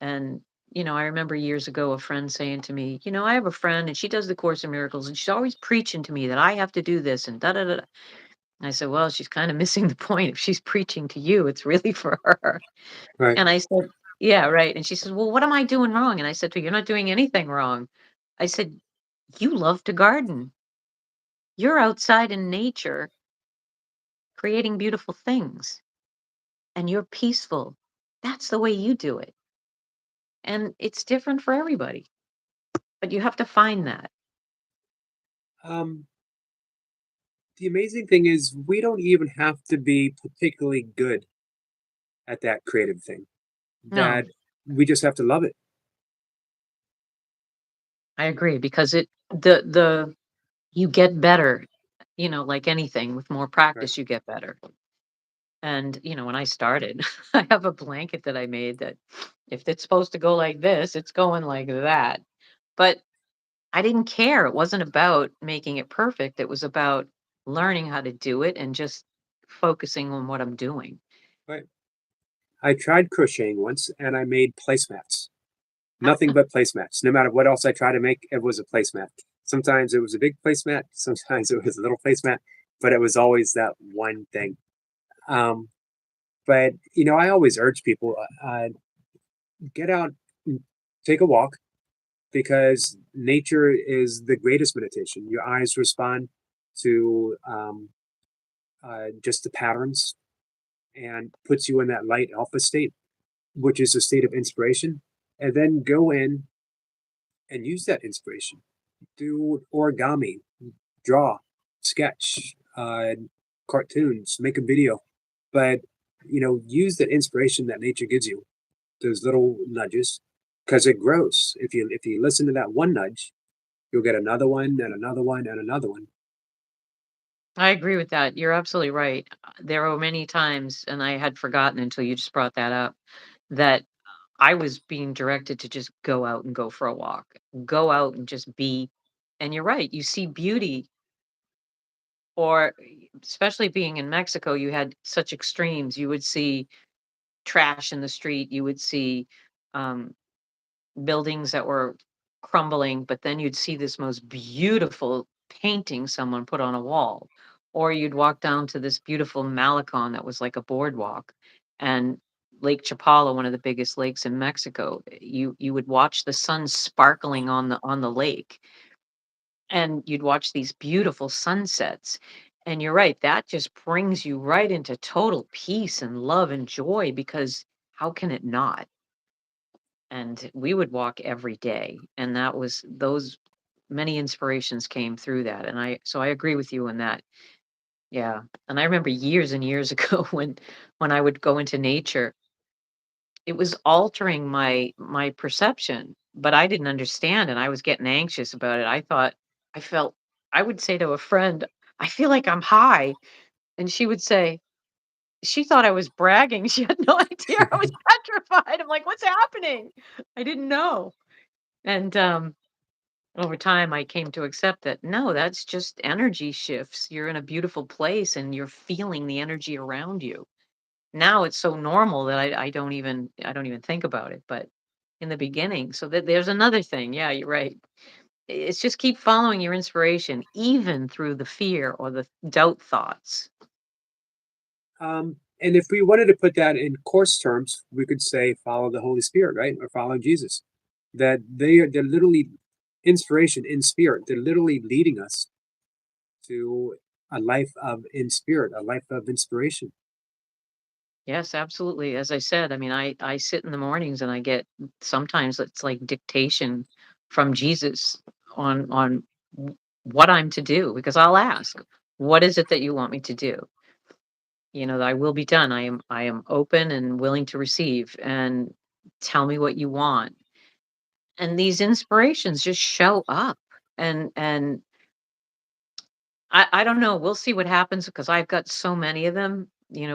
I remember years ago a friend saying to me, I have a friend and she does the Course in Miracles and she's always preaching to me that I have to do this and da da da. And I said, well, she's kind of missing the point. If she's preaching to you, it's really for her. Right. And I said, yeah, right. And she says, well, what am I doing wrong? And I said to her, you're not doing anything wrong. I said, you love to garden. You're outside in nature creating beautiful things and you're peaceful. That's the way you do it. And it's different for everybody, but you have to find that. Um, the amazing thing is, we don't even have to be particularly good at that creative thing. No, That we just have to love it. I agree because the you get better, like anything with more Right. practice, you get better. And, when I started, I have a blanket that I made that if it's supposed to go like this, it's going like that. But I didn't care. It wasn't about making it perfect. It was about learning how to do it and just focusing on what I'm doing. Right. I tried crocheting once and I made placemats. Nothing but placemats. No matter what else I tried to make, it was a placemat. Sometimes it was a big placemat, sometimes it was a little placemat, but it was always that one thing. Um, but I always urge people, get out, and take a walk, because nature is the greatest meditation. Your eyes respond to just the patterns, and puts you in that light alpha state, which is a state of inspiration. And then go in and use that inspiration. Do origami, draw, sketch, cartoons, make a video. But use that inspiration that nature gives you, those little nudges, because it grows. If you listen to that one nudge, you'll get another one and another one and another one. I agree with that. You're absolutely right. There were many times, and I had forgotten until you just brought that up, that I was being directed to just go out and go for a walk, go out and just be. And you're right, you see beauty, or especially being in Mexico, you had such extremes. You would see trash in the street, you would see um, buildings that were crumbling, but then you'd see this most beautiful painting someone put on a wall. Or you'd walk down to this beautiful Malecon that was like a boardwalk. And Lake Chapala, one of the biggest lakes in Mexico, you would watch the sun sparkling on the lake, and you'd watch these beautiful sunsets. And you're right, that just brings you right into total peace and love and joy, because how can it not? And we would walk every day, and that was those many inspirations came through that. And I agree with you on that. Yeah. And I remember years and years ago when I would go into nature, it was altering my perception, but I didn't understand, and I was getting anxious about it. I felt I would say to a friend, I feel like I'm high. And she would say, she thought I was bragging. She had no idea. I was petrified. I'm like, what's happening? I didn't know. And over time, I came to accept that no, that's just energy shifts. You're in a beautiful place and you're feeling the energy around you. Now it's so normal that I don't even think about it. But in the beginning, so that there's another thing. Yeah, you're right. It's just keep following your inspiration, even through the fear or the doubt thoughts. And if we wanted to put that in course terms, we could say follow the Holy Spirit, right? Or follow Jesus. That they're literally inspiration in spirit. They're literally leading us to a life of in spirit, a life of inspiration. Yes, absolutely. As I said, I mean, I sit in the mornings and I get, sometimes it's like dictation from Jesus on what I'm to do, because I'll ask, what is it that you want me to do? Thy will be done. I am open and willing to receive, and tell me what you want. And these inspirations just show up. And I don't know. We'll see what happens, because I've got so many of them.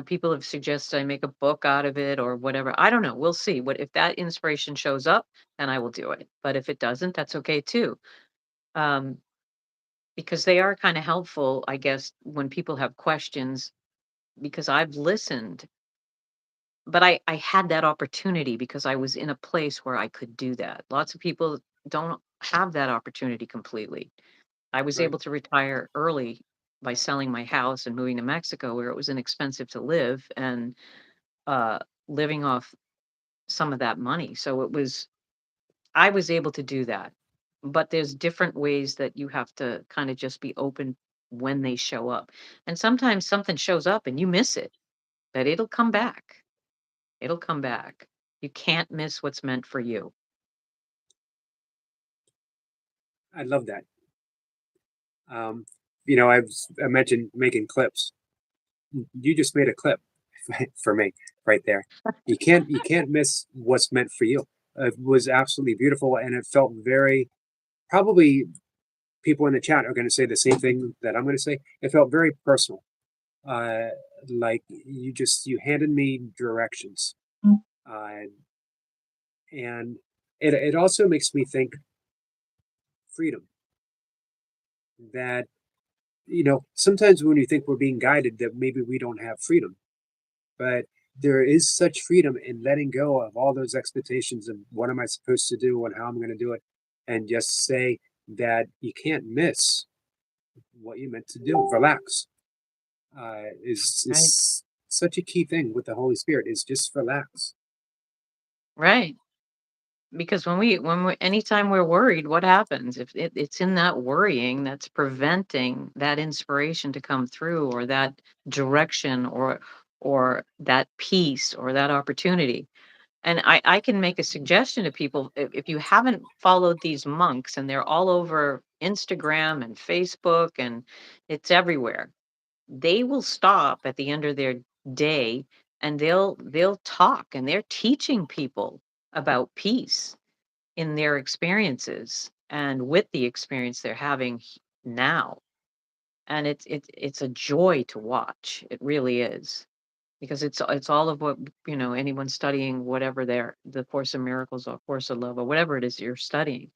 People have suggested I make a book out of it or whatever. I don't know. We'll see. What if that inspiration shows up, then I will do it. But if it doesn't, that's okay too. Um, because they are kind of helpful, I guess, when people have questions, because I've listened, but I had that opportunity because I was in a place where I could do that. Lots of people don't have that opportunity completely. I was Right. able to retire early by selling my house and moving to Mexico, where it was inexpensive to live, and uh, living off some of that money. So I was able to do that. But there's different ways that you have to kind of just be open when they show up. And sometimes something shows up and you miss it, but it'll come back. It'll come back. You can't miss what's meant for you. I love that. Um, I mentioned making clips. You just made a clip for me right there. You can't miss what's meant for you. It was absolutely beautiful, and it felt very, probably people in the chat are going to say the same thing that I'm going to say. It felt very personal. Uh, like you handed me directions, uh, and it also makes me think freedom. That, sometimes when you think we're being guided, that maybe we don't have freedom, but there is such freedom in letting go of all those expectations of what am I supposed to do and how I'm going to do it, and just say that you can't miss what you meant to do. Relax. Right. Is such a key thing with the Holy Spirit is just relax. Right. Because when we anytime we're worried, what happens? If it's in that worrying that's preventing that inspiration to come through, or that direction, or that peace, or that opportunity. And I can make a suggestion to people, if you haven't followed these monks, and they're all over Instagram and Facebook, and it's everywhere. They will stop at the end of their day, and they'll talk, and they're teaching people about peace in their experiences, and with the experience they're having now. And it's a joy to watch. It really is, because it's all of what, anyone studying whatever the Course of Miracles or Course of Love or whatever it is you're studying.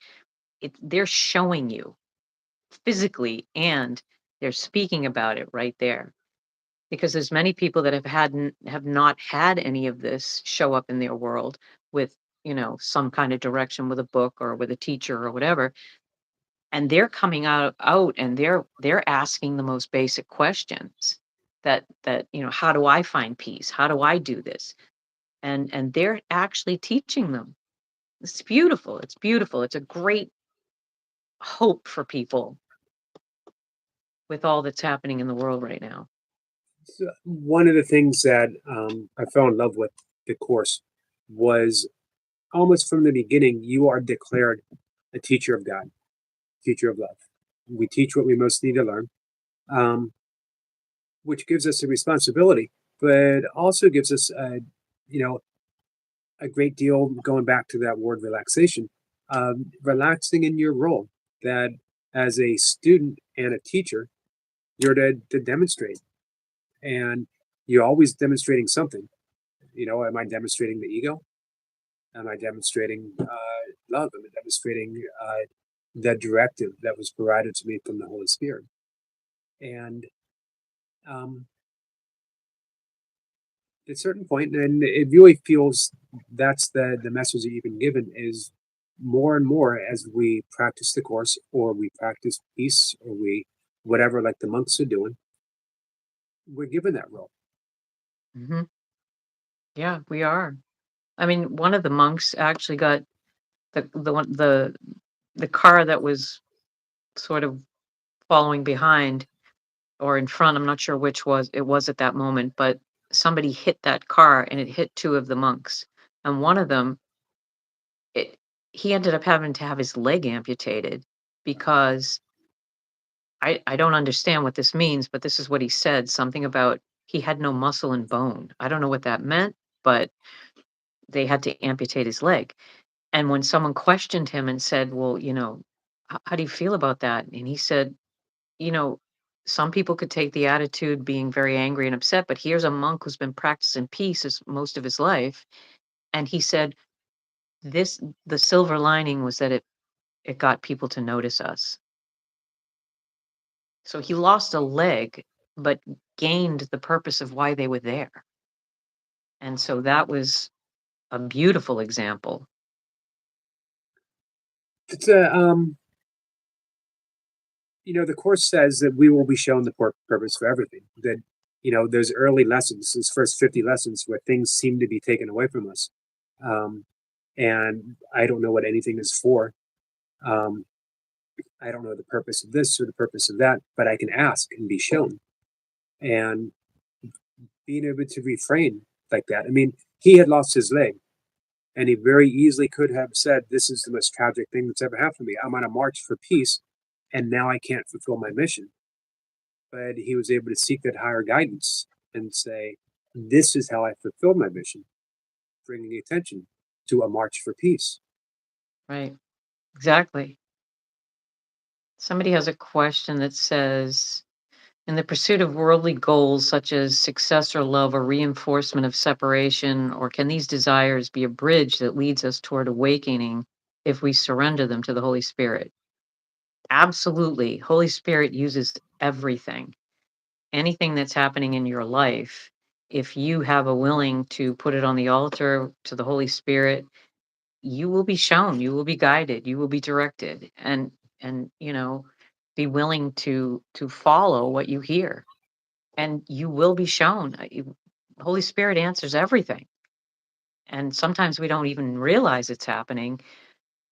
They're showing you physically, and they're speaking about it right there, because there's many people that have not had any of this show up in their world with, some kind of direction with a book or with a teacher or whatever. And they're coming out, and they're asking the most basic questions, that how do I find peace, how do I do this, and they're actually teaching them. It's beautiful, it's beautiful, it's a great hope for people with all that's happening in the world right now. So one of the things that I fell in love with the course was almost from the beginning, you are declared a teacher of God, teacher of love. We teach what we most need to learn, um, which gives us a responsibility, but also gives us you know, a great deal, going back to that word relaxation, relaxing in your role, that as a student and a teacher, you're to demonstrate. And you're always demonstrating something. Am I demonstrating the ego? Am I demonstrating love? Am I demonstrating the directive that was provided to me from the Holy Spirit? And um, at a certain point, and it really feels that's the message that you've been given, is more and more as we practice the course, or we practice peace, or we whatever, like the monks are doing, we're given that role. Hmm. Yeah, we are. I mean, one of the monks actually got the car that was sort of following behind or in front. I'm not sure which was it was at that moment, but somebody hit that car, and it hit two of the monks. And one of them, it he ended up having to have his leg amputated, because I don't understand what this means, but this is what he said, something about he had no muscle and bone. I don't know what that meant, but they had to amputate his leg. And when someone questioned him and said, "Well, how do you feel about that?" And he said, you know, some people could take the attitude being very angry and upset, but here's a monk who's been practicing peace most of his life. And he said, this, the silver lining was that it got people to notice us. So he lost a leg, but gained the purpose of why they were there. And so that was a beautiful example. It's a the course says that we will be shown the purpose for everything. That those early lessons, those first 50 lessons, where things seem to be taken away from us, um, and I don't know what anything is for. Um, I don't know the purpose of this or the purpose of that, but I can ask and be shown. And being able to refrain like that. I mean, he had lost his leg, and he very easily could have said, "This is the most tragic thing that's ever happened to me. I'm on a march for peace, and now I can't fulfill my mission." But he was able to seek that higher guidance and say, "This is how I fulfill my mission," bringing attention to a march for peace. Right. Exactly. Somebody has a question that says, in the pursuit of worldly goals such as success or love or reinforcement of separation, or can these desires be a bridge that leads us toward awakening if we surrender them to the Holy Spirit? Absolutely. Holy Spirit uses everything. Anything that's happening in your life, if you have a willing to put it on the altar to the Holy Spirit, you will be shown, you will be guided, you will be directed, and be willing to follow what you hear, and you will be shown. Holy Spirit answers everything, and sometimes we don't even realize it's happening.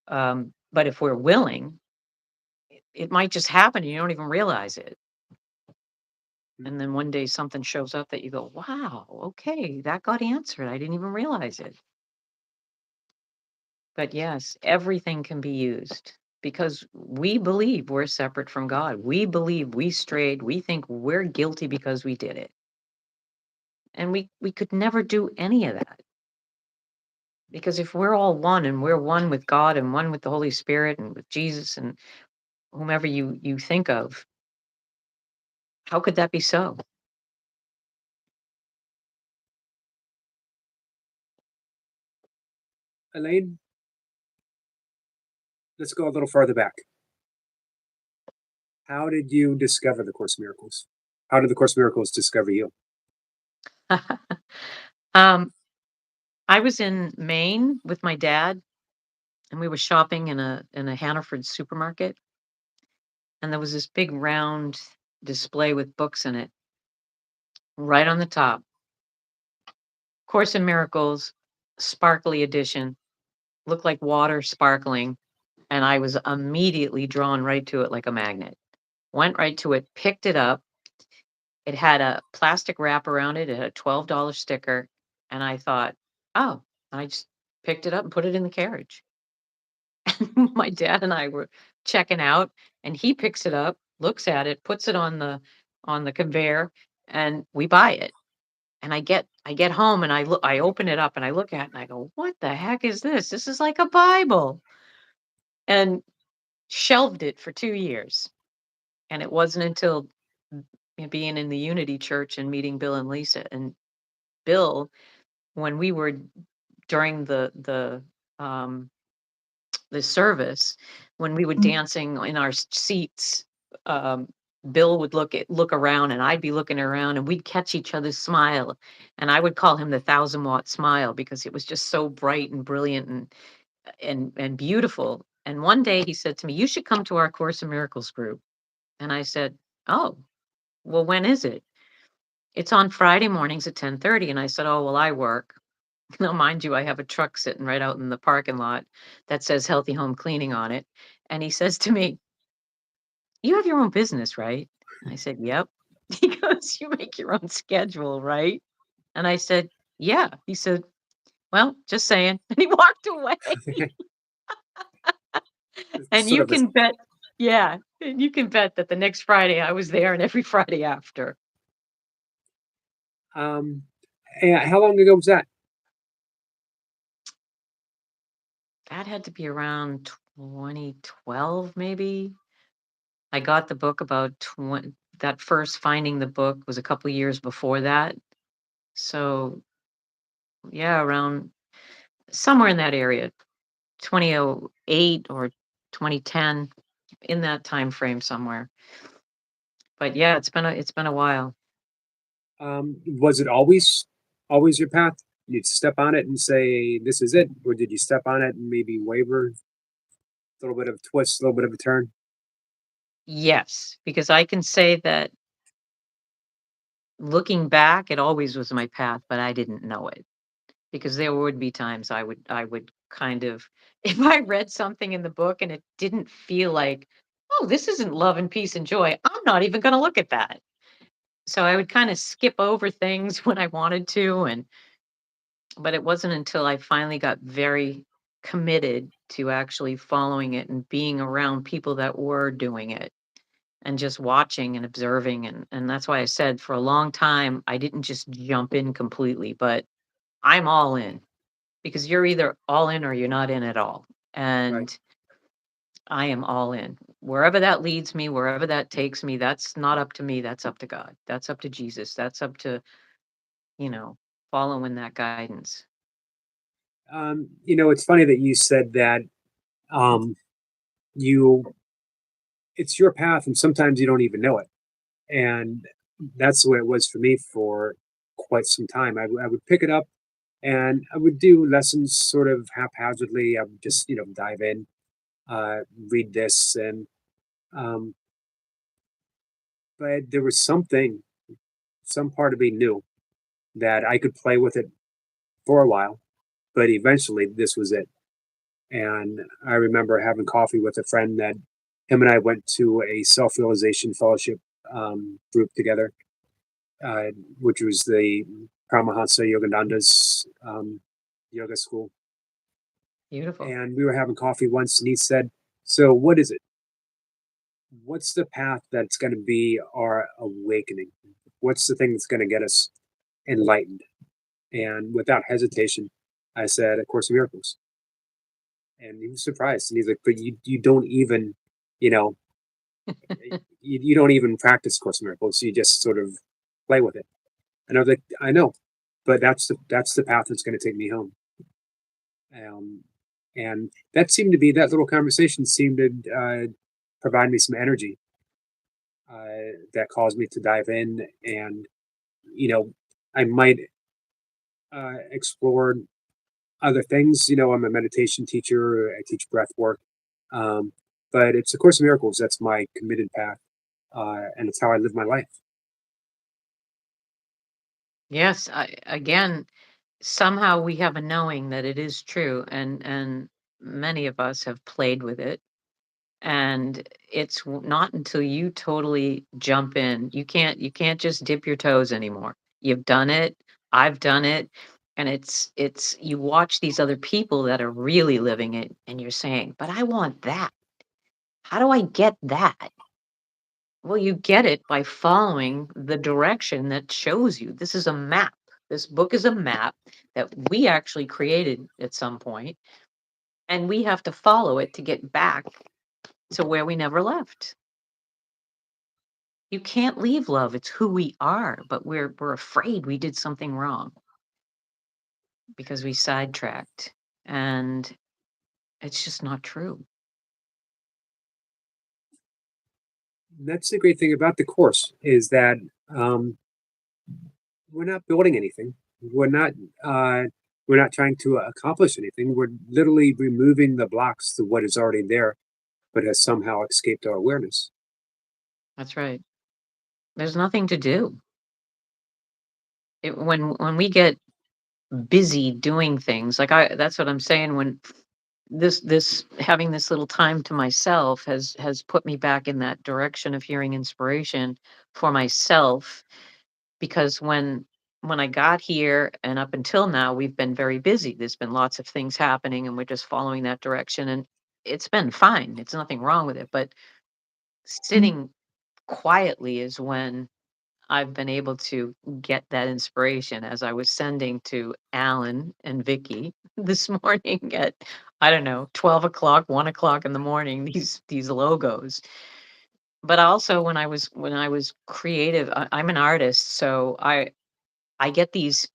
But if we're willing, it might just happen and you don't even realize it. And then one day something shows up that you go, wow, okay, that got answered. I didn't even realize it. But yes, everything can be used because we believe we're separate from God. We believe we strayed. We think we're guilty because we did it. And we could never do any of that. Because if we're all one and we're one with God and one with the Holy Spirit and with Jesus and whomever you think of, how could that be so? Elaine, let's go a little farther back. How did you discover the Course in Miracles? How did the Course in Miracles discover you? um, I was in Maine with my dad, and we were shopping in a Hannaford supermarket, and there was this big round display with books in it, right on the top. Course in Miracles, sparkly edition, looked like water sparkling, and I was immediately drawn right to it like a magnet. Went right to it, picked it up. It had a plastic wrap around it. It had a $12 sticker, and I thought, oh, I just picked it up and put it in the carriage. My dad and I were checking out, and he picks it up, looks at it, puts it on the conveyor, and we buy it. And I get home and I open it up and I look at it and I go, "What the heck is this? This is like a Bible." And shelved it for 2 years. And it wasn't until being in the Unity Church and meeting Bill and Lisa. And Bill, when we were during um the service, when we were dancing in our seats, um, Bill would look around, and I'd be looking around, and we'd catch each other's smile, and I would call him the 1,000-watt smile because it was just so bright and brilliant and beautiful. And one day he said to me, "You should come to our Course in Miracles group." And I said, "Oh, well, when is it?" "It's on Friday mornings at 10:30." And I said, "Oh, well, I work." Now, mind you, I have a truck sitting right out in the parking lot that says Healthy Home Cleaning on it. And he says to me, "You have your own business, right?" I said, "Yep." He goes, "You make your own schedule, right?" And I said, "Yeah." He said, "Well, just saying." And he walked away. And Sort you of a, can bet, yeah, and you can bet that the next Friday I was there and every Friday after. um, how long ago was that? That had to be around 2012, maybe. I got the book about that first finding the book was a couple years before that. So, yeah, around somewhere in that area, 2008 or 2010, in that time frame somewhere. But yeah, it's been a while. Was it always your path? You'd step on it and say, "This is it," or did you step on it and maybe waver, a little bit of a twist, a little bit of a turn? Yes, because I can say that looking back, it always was my path, but I didn't know it. Because there would be times I would kind of if I read something in the book and it didn't feel like, "Oh, this isn't love and peace and joy. I'm not even gonna look at that." So I would kinda skip over things when I wanted to, but it wasn't until I finally got very committed to actually following it and being around people that were doing it and just watching and observing, and that's why I said for a long time, I didn't just jump in completely, but I'm all in. Because you're either all in or you're not in at all. Right. And I am all in. Wherever that leads me, wherever that takes me, that's not up to me. That's up to God. That's up to Jesus. That's up to, you know, following that guidance. It's funny that you said that um, you it's your path, and sometimes you don't even know it. And that's the way it was for me for quite some time. I would pick it up and I would do lessons sort of haphazardly. I would just, dive in, uh, read this, and um, but there was something, some part of me knew that I could play with it for a while, but eventually this was it. And I remember having coffee with a friend that him and I went to a self realization fellowship group together, uh, which was the Paramahansa Yogananda's yoga school. Beautiful. And we were having coffee once, and he said, "So, what is it? What's the path that's going to be our awakening? What's the thing that's going to get us enlightened?" And without hesitation, I said, "A Course in Miracles." And he was surprised, and he's like, "But you don't even, you know, you don't even practice Course in Miracles. You just sort of play with it." And I was like, "I know, but that's the path that's going to take me home." Um, and that little conversation seemed to provide me some energy that caused me to dive in, and you know I might explore other things. I'm a meditation teacher. I teach breath work, um, but it's a Course of Miracles. That's my committed path, and it's how I live my life. Yes, again, somehow we have a knowing that it is true, and many of us have played with it. And it's not until you totally jump in. You can't just dip your toes anymore. You've done it. I've done it. And it's you watch these other people that are really living it and you're saying, "But I want that. How do I get that?" Well, you get it by following the direction that shows you. This is a map. This book is a map that we actually created at some point, and we have to follow it to get back to where we never left. You can't leave love. It's who we are, but we're afraid we did something wrong because we sidetracked. And it's just not true. That's the great thing about the course is that um, we're not building anything. We're not. Uh, we're not trying to accomplish anything. We're literally removing the blocks to what is already there, but has somehow escaped our awareness. That's right. There's nothing to do. When we get busy doing things, like that's what I'm saying when this having this little time to myself has put me back in that direction of hearing inspiration for myself, because when I got here and up until now, we've been very busy. There's been lots of things happening, and we're just following that direction, and it's been fine. It's nothing wrong with it. But sitting quietly is when I've been able to get that inspiration, as I was sending to Alan and Vicky this morning at, I don't know, 12 o'clock, 1 o'clock in the morning, these logos. But also when I was creative, I'm an artist, so I get these.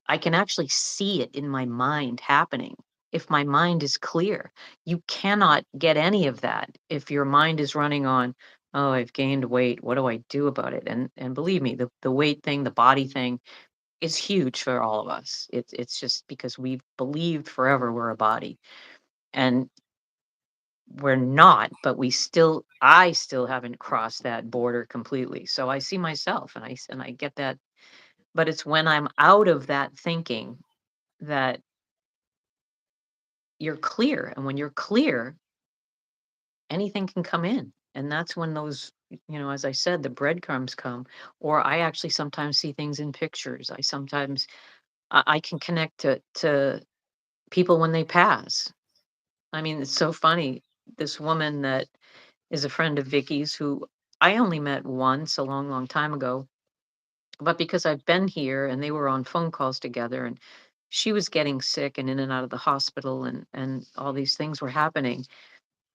I can actually see it in my mind happening if my mind is clear. You cannot get any of that if your mind is running on, "Oh, I've gained weight. What do I do about it?" And believe me, the weight thing, the body thing is huge for all of us. It's just because we've believed forever we're a body. And we're not, but I still haven't crossed that border completely. So I see myself and I get that, but it's when I'm out of that thinking that you're clear. And when you're clear, anything can come in. And that's when those, as I said, the breadcrumbs come. Or I actually sometimes see things in pictures. I can connect to people when they pass. I mean, it's so funny. This woman that is a friend of Vicky's, who I only met once a long, long time ago, but because I've been here and they were on phone calls together, and she was getting sick and in and out of the hospital, and all these things were happening,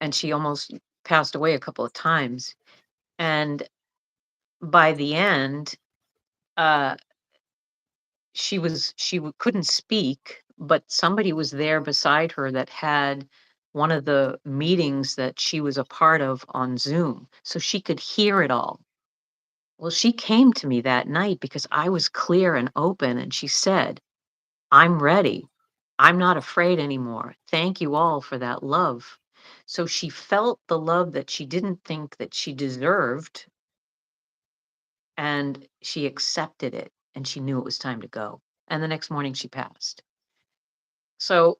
and she almost passed away a couple of times. And by the end, uh, couldn't speak, but somebody was there beside her that had one of the meetings that she was a part of on Zoom so she could hear it all. Well, she came to me that night because I was clear and open, and she said, "I'm ready. I'm not afraid anymore. Thank you all for that love." So she felt the love that she didn't think that she deserved, and she accepted it, and she knew it was time to go. And the next morning she passed. So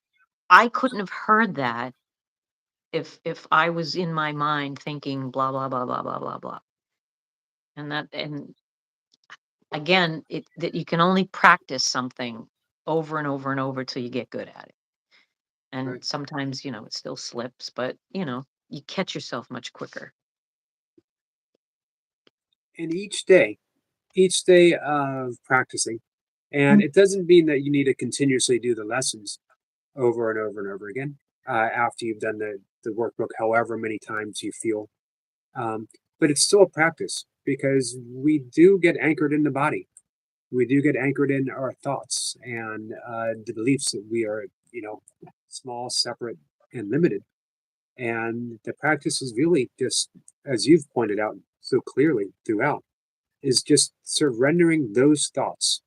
I couldn't have heard that if I was in my mind thinking blah blah blah blah blah blah blah. And again, it that you can only practice something over and over and over till you get good at it. And Right. sometimes, it still slips, but you catch yourself much quicker. And each day of practicing, and it doesn't mean that you need to continuously do the lessons over and over and over again after you've done the workbook, however many times you feel. Um, but it's still a practice because we do get anchored in the body. We do get anchored in our thoughts and the beliefs that we are, small, separate, and limited. And the practice is really just, as you've pointed out so clearly throughout, is just surrendering those thoughts.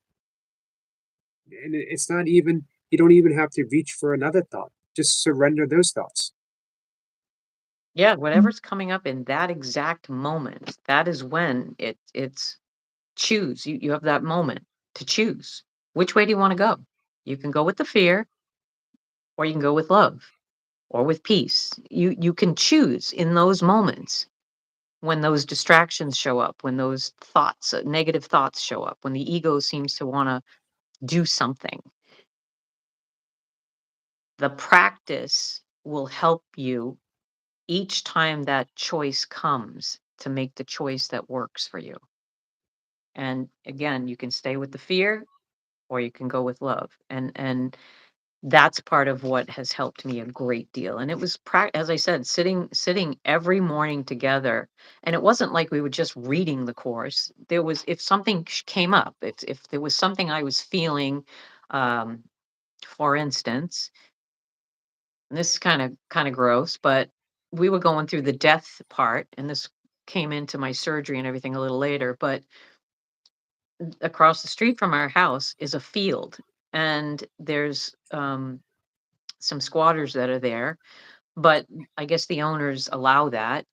And it's not even, you don't even have to reach for another thought. Just surrender those thoughts. Yeah, whatever's coming up in that exact moment, that is when it's choose. You have that moment to choose. Which way do you want to go? You can go with the fear, or you can go with love, or with peace. You can choose in those moments when those distractions show up, when those thoughts, negative thoughts show up, when the ego seems to want to do something. The practice will help you each time that choice comes to make the choice that works for you. And again, you can stay with the fear or you can go with love. And that's part of what has helped me a great deal. And it was as I said, sitting every morning together. And it wasn't like we were just reading the course. There was, if something came up, if there was something I was feeling, um, for instance, and this is kind of gross, but we were going through the death part, and this came into my surgery and everything a little later. But across the street from our house is a field, and there's some squatters that are there, but I guess the owners allow that.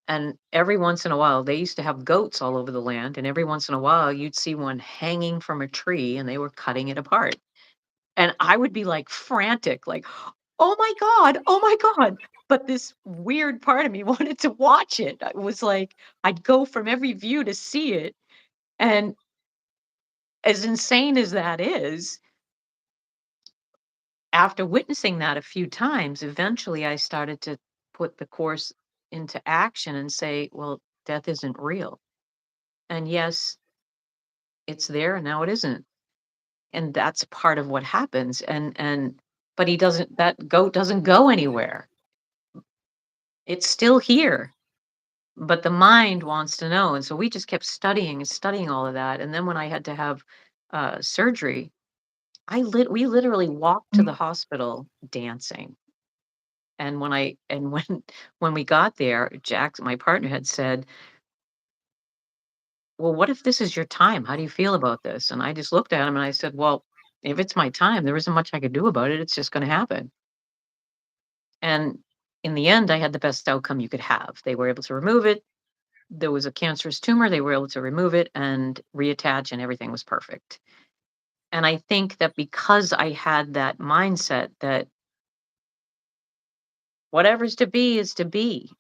And every once in a while, they used to have goats all over the land, and every once in a while, you'd see one hanging from a tree, and they were cutting it apart. And I would be like frantic, like, "Oh my god, oh my god." But this weird part of me wanted to watch it. I was like, I'd go from every view to see it. And as insane as that is, after witnessing that a few times, eventually I started to put the course into action and say, well, death isn't real. And yes, it's there and now it isn't. And that's part of what happens. And but that goat doesn't go anywhere. It's still here. But the mind wants to know. And so we just kept studying and studying all of that. And then when I had to have surgery, we literally walked to the hospital dancing. And when we got there, Jack, my partner, had said, "Well, what if this is your time? How do you feel about this?" And I just looked at him and I said, "Well, if it's my time, there isn't much I could do about it. It's just going to happen." And in the end, I had the best outcome you could have. They were able to remove it. There was a cancerous tumor. They were able to remove it and reattach, and everything was perfect. And I think that because I had that mindset that whatever's to be is to be.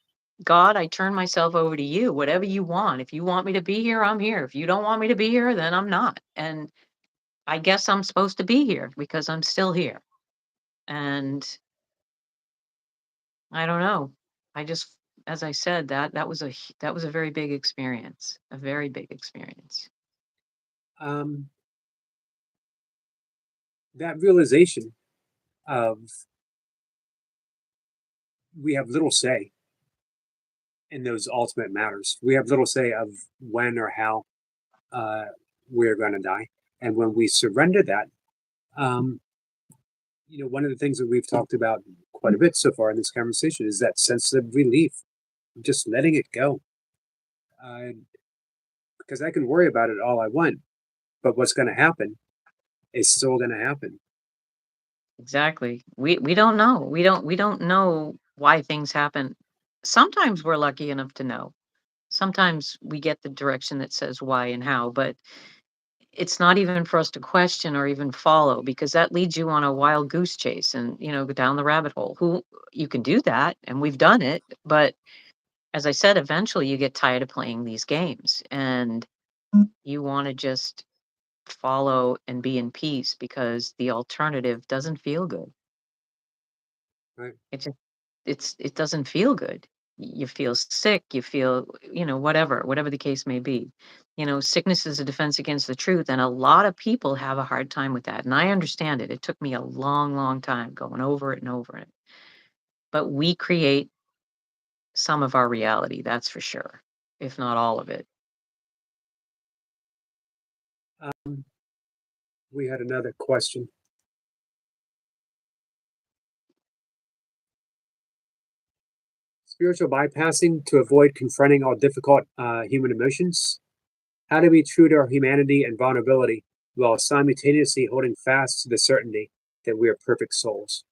God, I turn myself over to you. Whatever you want. If you want me to be here, I'm here. If you don't want me to be here, then I'm not. And I guess I'm supposed to be here because I'm still here. And I don't know. I just, as I said, that was a very big experience, a very big experience. Um, that realization of we have little say in those ultimate matters. We have little say of when or how uh, we're going to die. And when we surrender that, um, one of the things that we've talked about quite a bit so far in this conversation is that sense of relief, just letting it go. Uh, because I can worry about it all I want, but what's going to happen is still going to happen. Exactly. We don't know. We don't know why things happen. Sometimes we're lucky enough to know. Sometimes we get the direction that says why and how, but it's not even for us to question or even follow because that leads you on a wild goose chase and, go down the rabbit hole. Who You can do that and we've done it, but as I said, eventually you get tired of playing these games and you want to just follow and be in peace because the alternative doesn't feel good. Right? It just it doesn't feel good. You feel sick, you feel, whatever the case may be. Sickness is a defense against the truth, and a lot of people have a hard time with that. And I understand it. It took me a long, long time going over it and over it. But we create some of our reality, that's for sure, if not all of it. Um, we had another question. Spiritual bypassing to avoid confronting all difficult human emotions. How to be true to our humanity and vulnerability while simultaneously holding fast to the certainty that we are perfect souls.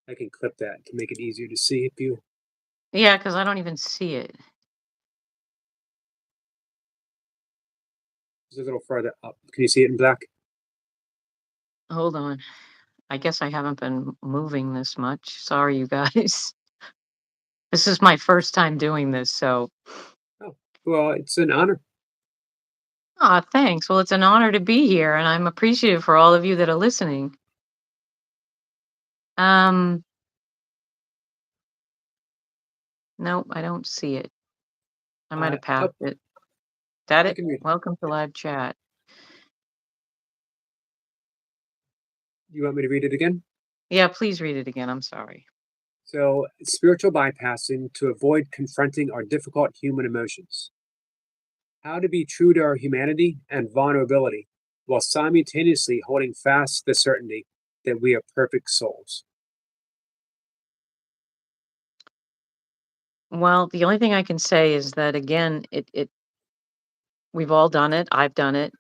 I can clip that to make it easier to see if you. Yeah, because I don't even see it. Just a little further up. Can you see it in black? Hold on. I guess I haven't been moving this much. Sorry, you guys. This is my first time doing this, so. Oh, well, it's an honor. Ah, thanks. Well, it's an honor to be here, and I'm appreciative for all of you that are listening. Um, nope, I don't see it. I might have Oh, passed it. Is that I it? can read it. Welcome to live chat. You want me to read it again? Yeah, please read it again. I'm sorry. So, spiritual bypassing to avoid confronting our difficult human emotions. How to be true to our humanity and vulnerability while simultaneously holding fast the certainty that we are perfect souls. Well, the only thing I can say is that again, we've all done it. I've done it.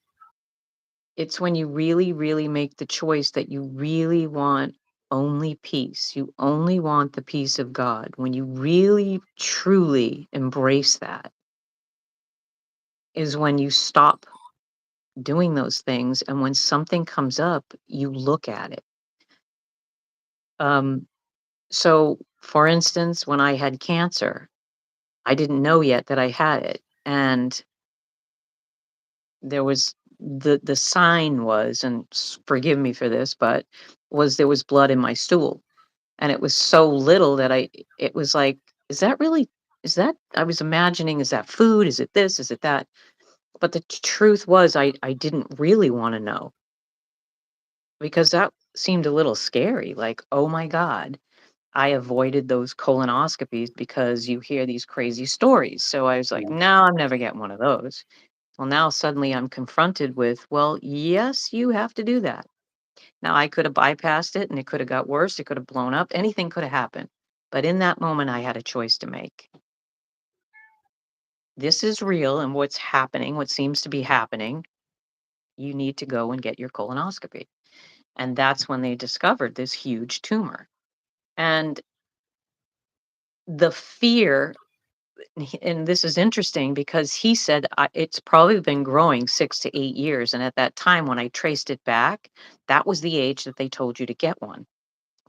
It's when you really, really make the choice that you really want only peace. You only want the peace of God. When you really, truly embrace that, is when you stop doing those things. And when something comes up, you look at it. Um, so, for instance, when I had cancer, I didn't know yet that I had it. And there was the sign was, and forgive me for this, but was there was blood in my stool. And it was so little that it was like, is that really, is that, I was imagining, is that food? Is it this? Is it that? But the truth was, I didn't really want to know because that seemed a little scary. Like, oh my God, I avoided those colonoscopies because you hear these crazy stories. So I was like, Yeah. no, I'm never getting one of those. Well, now suddenly I'm confronted with, well, yes, you have to do that. Now I could have bypassed it and it could have got worse. It could have blown up. Anything could have happened. But in that moment, I had a choice to make. This is real and what's happening, what seems to be happening, you need to go and get your colonoscopy. And that's when they discovered this huge tumor. And the fear, and this is interesting because he said it's probably been growing 6 to 8 years. And at that time, when I traced it back, that was the age that they told you to get one.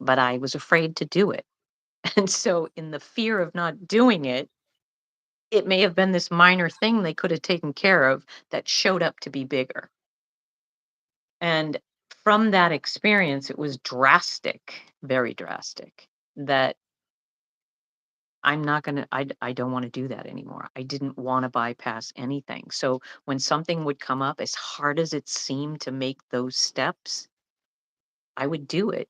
But I was afraid to do it. And so, in the fear of not doing it, it may have been this minor thing they could have taken care of that showed up to be bigger. And from that experience, it was drastic, very drastic, that I'm not going to, I don't want to do that anymore. I didn't want to bypass anything. So when something would come up, as hard as it seemed to make those steps, I would do it.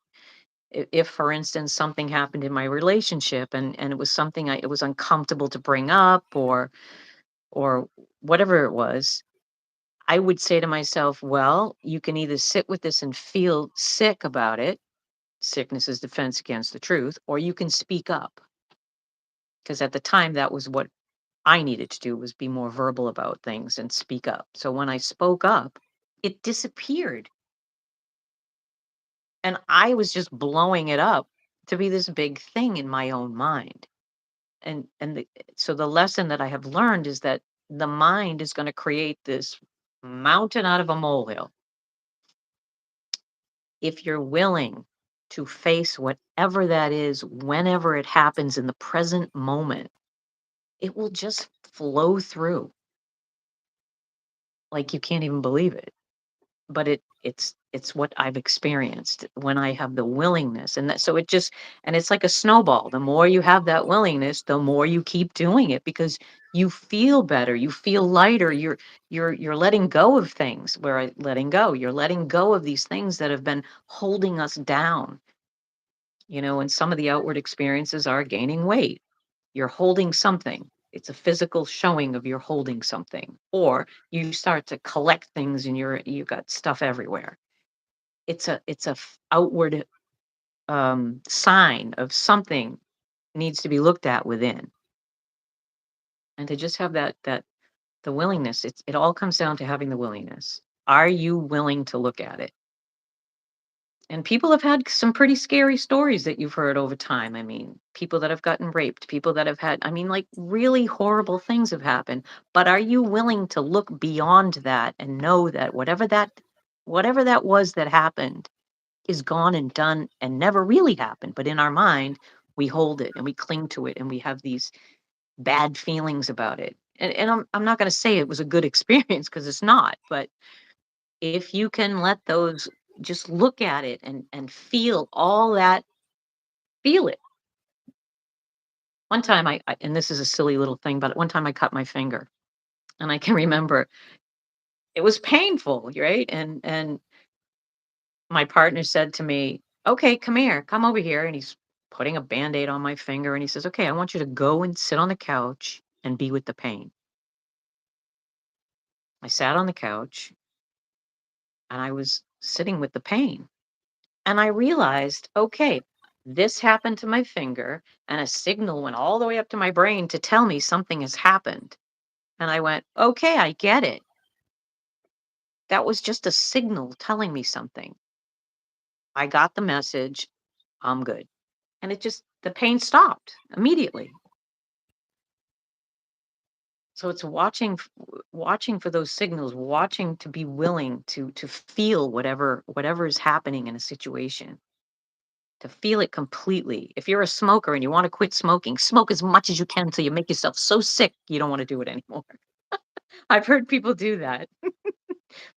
If, for instance, something happened in my relationship and it was something it was uncomfortable to bring up or whatever it was, I would say to myself, well, you can either sit with this and feel sick about it, sickness is defense against the truth, or you can speak up. Because at the time, that was what I needed to do, was be more verbal about things and speak up. So when I spoke up, it disappeared. And I was just blowing it up to be this big thing in my own mind. So the lesson that I have learned is that the mind is going to create this mountain out of a molehill. If you're willing to face whatever that is, whenever it happens in the present moment, it will just flow through like you can't even believe it. But it's what I've experienced when I have the willingness, and that so it just and it's like a snowball. The more you have that willingness, the more you keep doing it because you feel better, you feel lighter, you're letting go of things you're letting go of these things that have been holding us down. And some of the outward experiences are gaining weight. You're holding something. It's a physical showing of you're holding something. Or you start to collect things and you've got stuff everywhere. It's a outward sign of something needs to be looked at within. And to just have that the willingness, it all comes down to having the willingness. Are you willing to look at it? And people have had some pretty scary stories that you've heard over time. I mean, people that have gotten raped, people that have had, I mean, like really horrible things have happened. But are you willing to look beyond that and know that whatever that was that happened is gone and done and never really happened. But in our mind, we hold it and we cling to it and we have these bad feelings about it. And I'm not going to say it was a good experience because it's not. But if you can let those just look at it and feel all that, feel it. One time and this is a silly little thing, but one time I cut my finger and I can remember it was painful, right? And my partner said to me, "Okay, come here, come over here." And he's putting a band-aid on my finger and he says, "Okay, I want you to go and sit on the couch and be with the pain." I sat on the couch and I was sitting with the pain. And I realized, okay, this happened to my finger and a signal went all the way up to my brain to tell me something has happened. And I went, "Okay, I get it. That was just a signal telling me something. I got the message. I'm good." And the pain stopped immediately. So it's watching for those signals, watching to be willing to feel whatever is happening in a situation, to feel it completely. If you're a smoker and you want to quit smoking, smoke as much as you can until you make yourself so sick you don't want to do it anymore. I've heard people do that.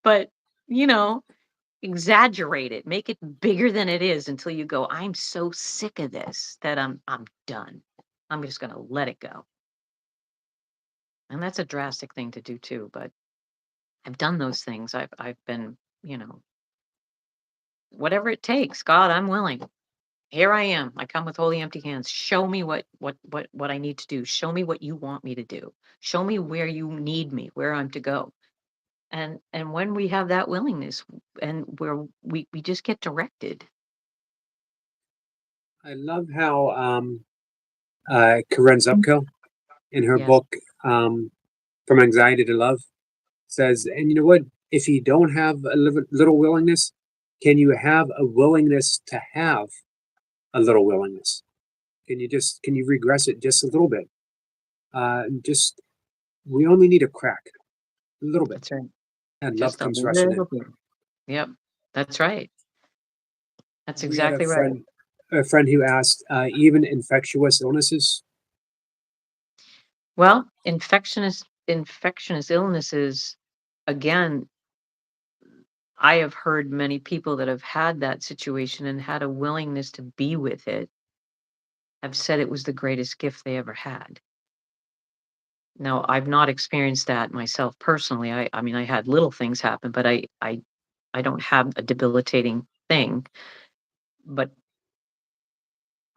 But, you know, exaggerate it, make it bigger than it is until you go, "I'm so sick of this that I'm done. I'm just going to let it go." And that's a drastic thing to do too, but I've done those things. I've been, whatever it takes. God, I'm willing. Here I am. I come with holy empty hands. Show me what I need to do. Show me what you want me to do. Show me where you need me, where I'm to go. And when we have that willingness and where we just get directed. I love how Karen Zupko in her Yes. book From Anxiety to Love says, and you know what? If you don't have a little willingness, can you have a willingness to have a little willingness? Can you regress it just a little bit? Just we only need a crack, a little bit, That's right. and love Just a comes rushing in. little bit. Yep. That's right. That's We had exactly right. a friend who asked, even infectious illnesses. Well, infectious illnesses, again, I have heard many people that have had that situation and had a willingness to be with it have said it was the greatest gift they ever had. Now, I've not experienced that myself personally. I mean, I had little things happen, but I don't have a debilitating thing. But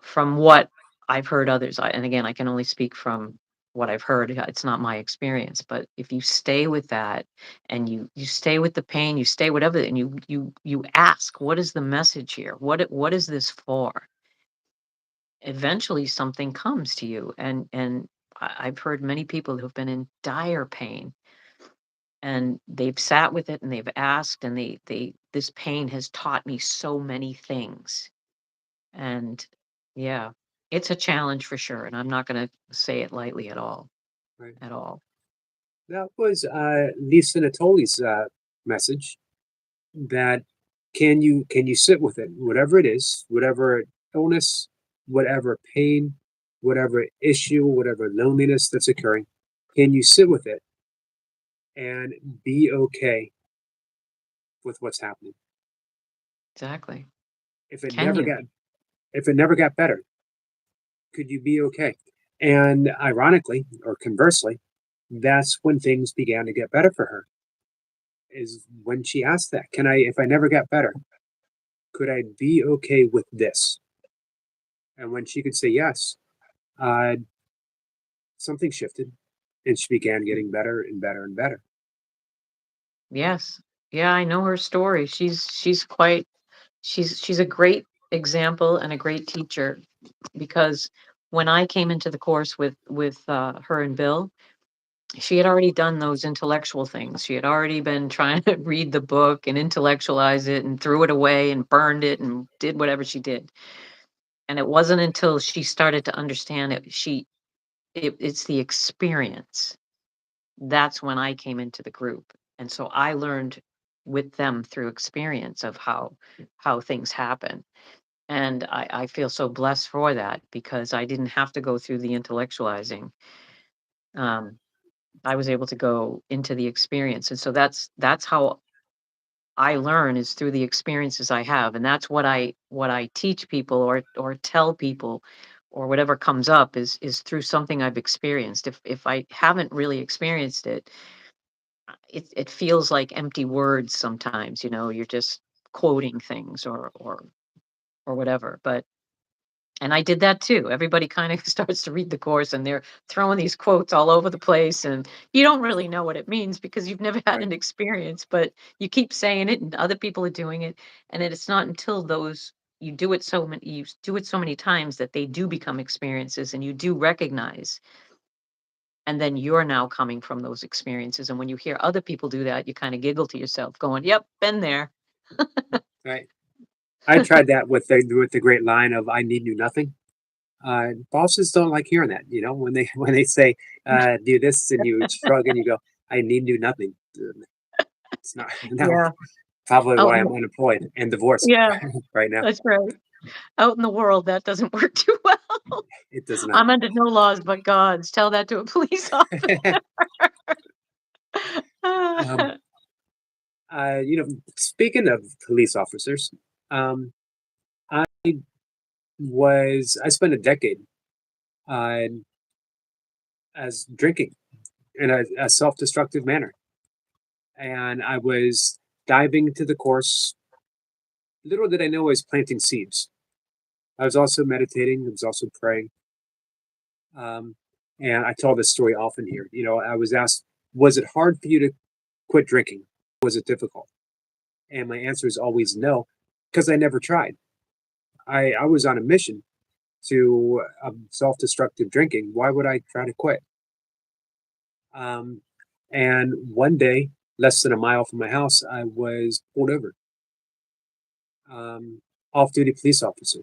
from what I've heard others, and again, I can only speak from what I've heard. It's not my experience, but if you stay with that and you stay with the pain, you stay whatever, and you ask, what is the message here? What is this for? Eventually something comes to you, and I've heard many people who've been in dire pain, and they've sat with it and they've asked, and they this pain has taught me so many things. And yeah, it's a challenge for sure, and I'm not going to say it lightly at all, Right. at all. That was Lisa Natoli's message. That can you sit with it, whatever it is, whatever illness, whatever pain, whatever issue, whatever loneliness that's occurring, can you sit with it and be okay with what's happening? Exactly. If it Can never you? got if it never got better, could you be okay? And ironically, or conversely, that's when things began to get better for her. Is when she asked that, can I, if I never got better, could I be okay with this? And when she could say yes, uh, something shifted, and she began getting better and better and better. Yes. Yeah, I know her story. She's quite she's a great example and a great teacher, because when I came into the course with her and Bill, she had already done those intellectual things. She had already been trying to read the book and intellectualize it and threw it away and burned it and did whatever she did. And it wasn't until she started to understand it, it's the experience. That's when I came into the group. And so I learned with them through experience of how things happen. And I feel so blessed for that, because I didn't have to go through the intellectualizing. Um, I was able to go into the experience. And so that's how I learn, is through the experiences I have. And that's what I teach people, or tell people, or whatever comes up is through something I've experienced. If I haven't really experienced it, it feels like empty words sometimes, you're just quoting things, or whatever. But and I did that too. Everybody kind of starts to read the course and they're throwing these quotes all over the place, and you don't really know what it means because you've never had Right, an experience, but you keep saying it and other people are doing it. And then it's not until those you do it so many times that they do become experiences, and you do recognize, and then you're now coming from those experiences. And when you hear other people do that, you kind of giggle to yourself going, "Yep, been there." right. I tried that with the great line of "I need you nothing." Bosses don't like hearing that, when they when they say do this, and you shrug and you go, "I need you nothing." It's not no, Yeah. probably Out why in I'm the, unemployed and divorced yeah, right now. that's right. Out in the world, that doesn't work too well. It does not. I'm under no laws but God's. Tell that to a police officer. um, Speaking of police officers, um, I I spent a decade uh, as drinking in a self-destructive manner, and I was diving into the course. Little did I know I was planting seeds. I was also meditating. I was also praying. Um, and I tell this story often here. I was asked, was it hard for you to quit drinking? Was it difficult? And my answer is always no, because I never tried. I was on a mission to self destructive drinking. Why would I try to quit? Um, and one day, less than a mile from my house, I was pulled over, um, off duty police officer.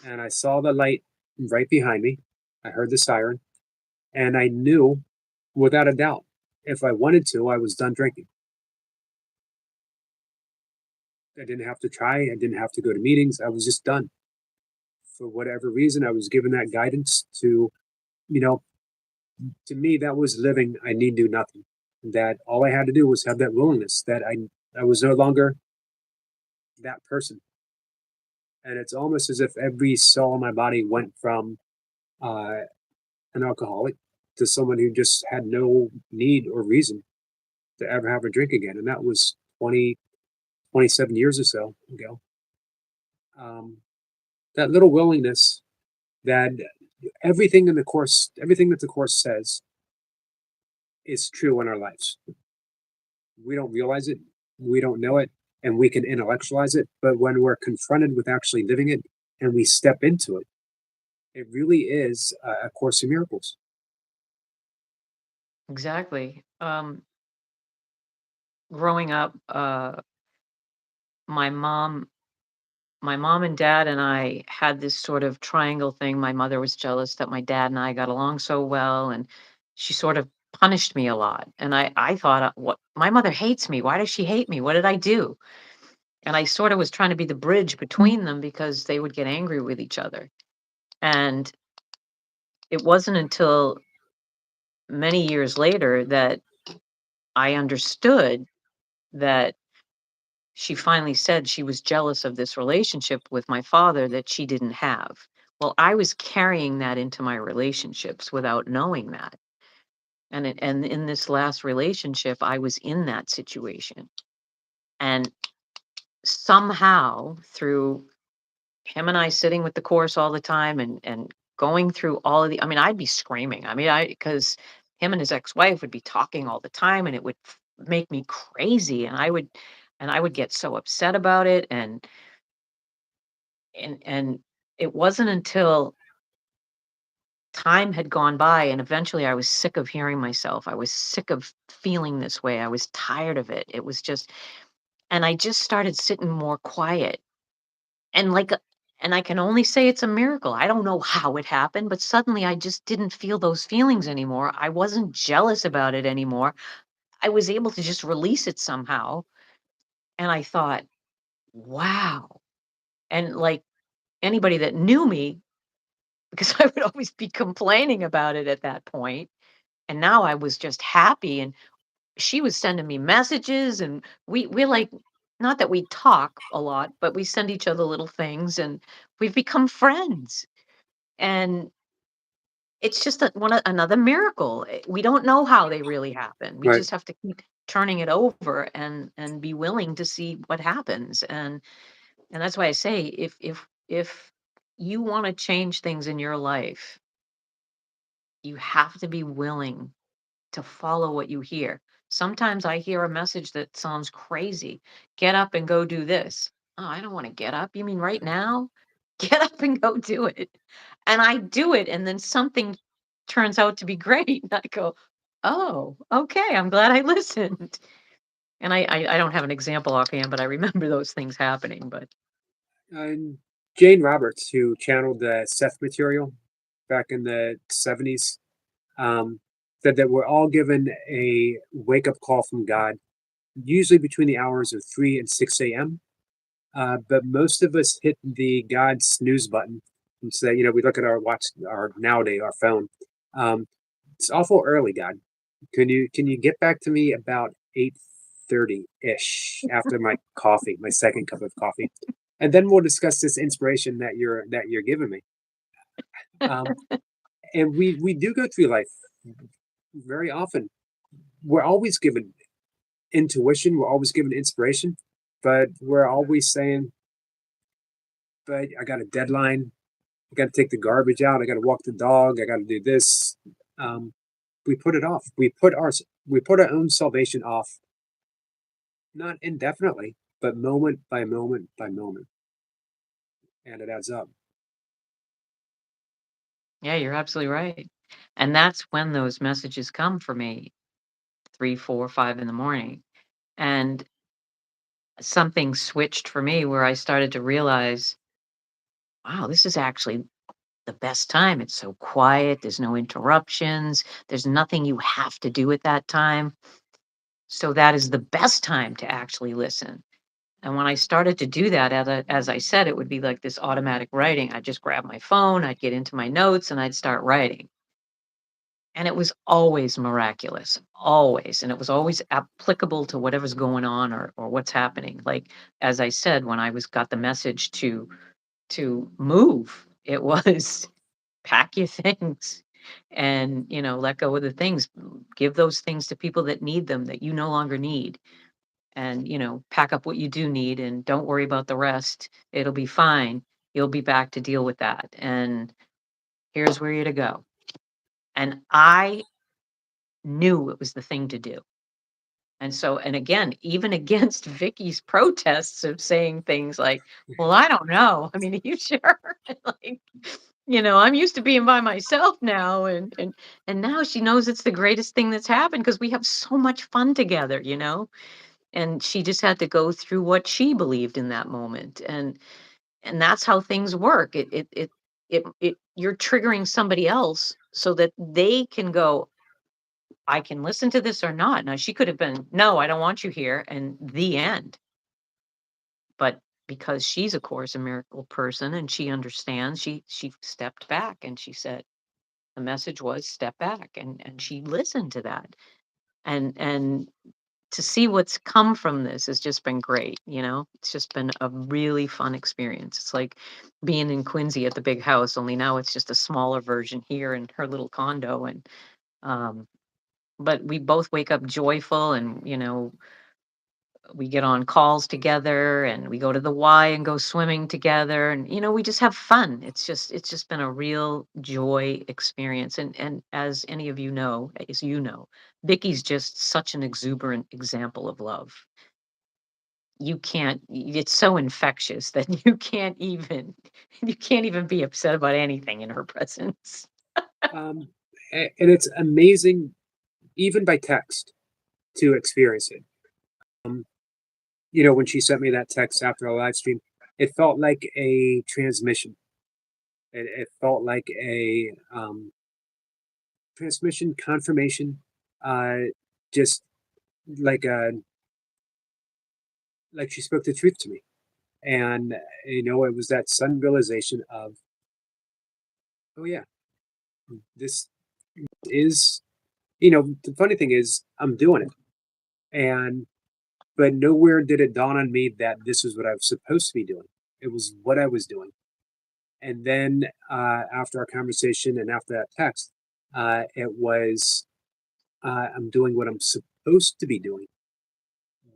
And I saw the light right behind me. I heard the siren, and I knew without a doubt, if I wanted to, I was done drinking. I didn't have to try. I didn't have to go to meetings. I was just done. For whatever reason, I was given that guidance you know, to me, that was living. I need do nothing. That all I had to do was have that willingness that I was no longer that person. And it's almost as if every cell in my body went from uh, an alcoholic to someone who just had no need or reason to ever have a drink again. And that was 27 years or so ago. Um, that little willingness that everything in the course, everything that the course says is true in our lives. We don't realize it, we don't know it, and we can intellectualize it. But when we're confronted with actually living it and we step into it, it really is a course in miracles. Exactly. Growing up, my mom my mom and dad and I had this sort of triangle thing. My mother was jealous that my dad and I got along so well, and she sort of punished me a lot. And I thought, what? My mother hates me. Why does she hate me? What did I do? And I sort of was trying to be the bridge between them because they would get angry with each other. And it wasn't until many years later that I understood that she finally said she was jealous of this relationship with my father that she didn't have. Well, I was carrying that into my relationships without knowing that. And in this last relationship, I was in that situation. And somehow through him and I sitting with the course all the time and going through all of the, I mean, I'd be screaming. I mean, I because him and his ex-wife would be talking all the time and it would make me crazy and I would get so upset about it and it wasn't until time had gone by and eventually I was sick of hearing myself. I was sick of feeling this way. I was tired of it. It was just and I just started sitting more quiet. And and I can only say it's a miracle. I don't know how it happened, but suddenly I just didn't feel those feelings anymore. I wasn't jealous about it anymore. I was able to just release it somehow. And I thought, wow. And like anybody that knew me, because I would always be complaining about it at that point, and now I was just happy and she was sending me messages and we're like not that we talk a lot, but we send each other little things and we've become friends. And it's just another miracle. We don't know how they really happen. We Right, just have to keep turning it over and be willing to see what happens. And that's why I say if you want to change things in your life, you have to be willing to follow what you hear. Sometimes I hear a message that sounds crazy. Get up and go do this. Oh, I don't want to get up. You mean right now? Get up and go do it. And I do it, and then something turns out to be great. And I go, oh, okay. I'm glad I listened. And I don't have an example offhand, but I remember those things happening. But and Jane Roberts, who channeled the Seth material back in the 70s, um, said that we're all given a wake up call from God, usually between the hours of 3 and 6 a.m. But most of us hit the God snooze button and say, we look at our watch, our nowadays, our phone. Um, it's awful early, God. Can you get back to me about 8:30 ish after my coffee, my second cup of coffee, and then we'll discuss this inspiration that you're giving me. Um, and we do go through life very often. We're always given intuition. We're always given inspiration, but we're always saying, "But I got a deadline. I got to take the garbage out. I got to walk the dog. I got to do this." Um, we put it off. We put our own salvation off, not indefinitely, but moment by moment by moment, and it adds up. yeah, you're absolutely right. And that's when those messages come for me, 3, 4, 5 in the morning. And something switched for me where I started to realize, wow, this is actually the best time. It's so quiet, there's no interruptions, there's nothing you have to do at that time. So that is the best time to actually listen. And when I started to do that, as I said, it would be like this automatic writing. I'd just grab my phone, I'd get into my notes, and I'd start writing. And it was always miraculous, always. And it was always applicable to whatever's going on or what's happening. Like as I said, when I was got the message to move, it was pack your things and let go of the things, give those things to people that need them that you no longer need, and pack up what you do need and don't worry about the rest. It'll be fine. You'll be back to deal with that. And Here's where you're to go. And I knew it was the thing to do. And so, and again, even against Vicky's protests of saying things like, well, I don't know. I mean, are you sure? Like, I'm used to being by myself now. And now she knows it's the greatest thing that's happened because we have so much fun together. And she just had to go through what she believed in that moment. And that's how things work. You're triggering somebody else so that they can go, I can listen to this or not. Now, she could have been, no, I don't want you here, and the end. But because she's, of course, a miracle person and she understands, she stepped back and she said, the message was step back. And she listened to that. And to see what's come from this has just been great. It's just been a really fun experience. It's like being in Quincy at the big house, only now it's just a smaller version here in her little condo. And, but we both wake up joyful and, we get on calls together and we go to the Y and go swimming together. And, we just have fun. It's just been a real joy experience. And as any of you know, Vicky's just such an exuberant example of love. It's so infectious that you can't even be upset about anything in her presence. And it's amazing, even by text, to experience it. When she sent me that text after a live stream, it felt like a transmission. It felt like a transmission confirmation, just like like she spoke the truth to me. And it was that sudden realization of, oh yeah, this is, the funny thing is I'm doing it. But nowhere did it dawn on me that this is what I was supposed to be doing. It was what I was doing. And then after our conversation and after that text, it was I'm doing what I'm supposed to be doing,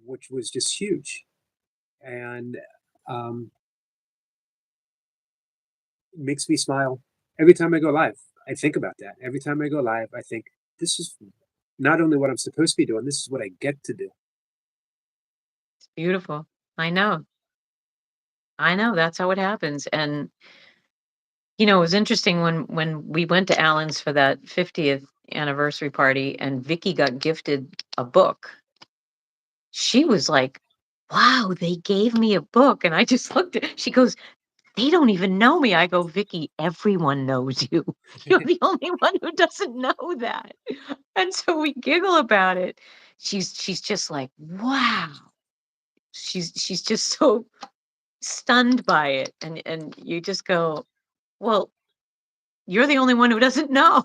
which was just huge. And um, it makes me smile every time I go live. I think about that. Every time I go live, I think this is not only what I'm supposed to be doing, this is what I get to do. It's beautiful. I know. I know. That's how it happens. And it was interesting when we went to Alan's for that 50th anniversary party and Vicky got gifted a book. She was like, "Wow, they gave me a book." And I just looked at she goes, "They don't even know me." I go, "Vicky, everyone knows you. You're the only one who doesn't know that." And so we giggle about it. She's just like, "Wow." She's just so stunned by it. And you just go, "Well, you're the only one who doesn't know."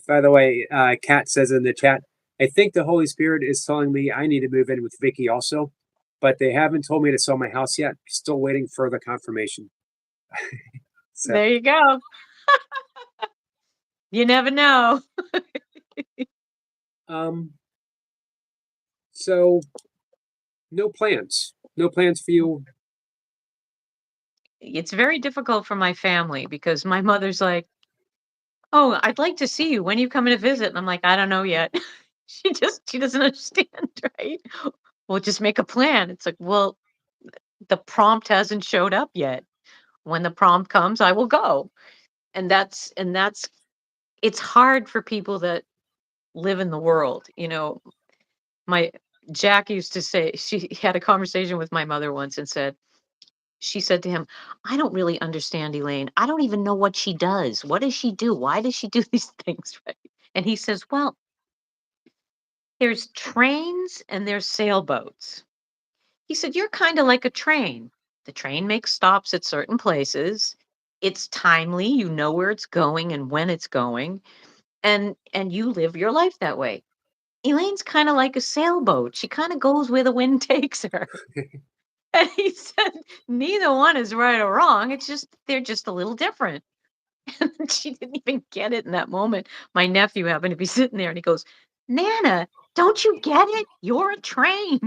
By the way, Kat says in the chat, I think the Holy Spirit is telling me I need to move in with Vicky also, but they haven't told me to sell my house yet. Still waiting for the confirmation. So, There you go. You never know. um, so no plans. No plans for you. It's very difficult for my family because my mother's like, "Oh, I'd like to see you. When are you coming to visit?" And I'm like, "I don't know yet." She doesn't understand, right? We'll just make a plan. It's like, well, the prompt hasn't showed up yet. When the prompt comes, I will go. And that's it's hard for people that live in the world. My Jack used to say she had a conversation with my mother once and she said to him, "I don't really understand Elaine. I don't even know what she does. What does she do? Why does she do these things?" Right? And he says, "Well, there's trains and there's sailboats." He said, "You're kind of like a train. The train makes stops at certain places. It's timely. You know where it's going and when it's going, and you live your life that way. Elaine's kind of like a sailboat. She kind of goes where the wind takes her." And he said, "Neither one is right or wrong. It's just they're just a little different." And she didn't even get it in that moment. My nephew happened to be sitting there and he goes, "Nana, don't you get it? You're a train."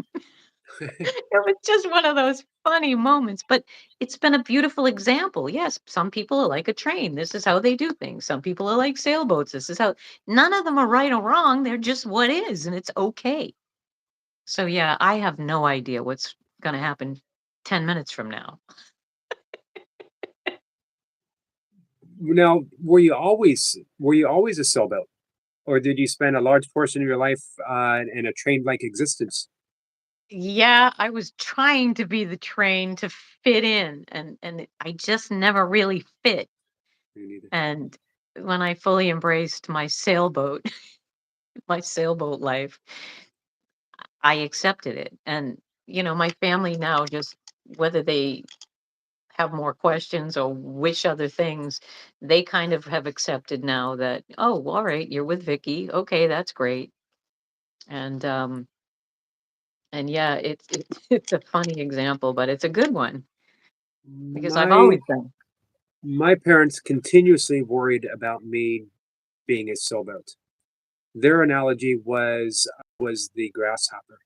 It was just one of those funny moments, but it's been a beautiful example. Yes, some people are like a train. This is how they do things. Some people are like sailboats. This is how none of them are right or wrong. They're just what is, and it's okay. So yeah, I have no idea what's going to happen 10 minutes from now. Now, were you always a sailboat, or did you spend a large portion of your life in a train-like existence? Yeah, I was trying to be the train to fit in, and I just never really fit. Me neither. And when I fully embraced my sailboat, my sailboat life, I accepted it. And my family now just whether they have more questions or wish other things, they kind of have accepted now that, oh, all right, you're with Vicky. Okay, that's great. And yeah, it's a funny example, but it's a good one because I've My always been. my parents continuously worried about me being a sailboat. Their analogy was the grasshopper,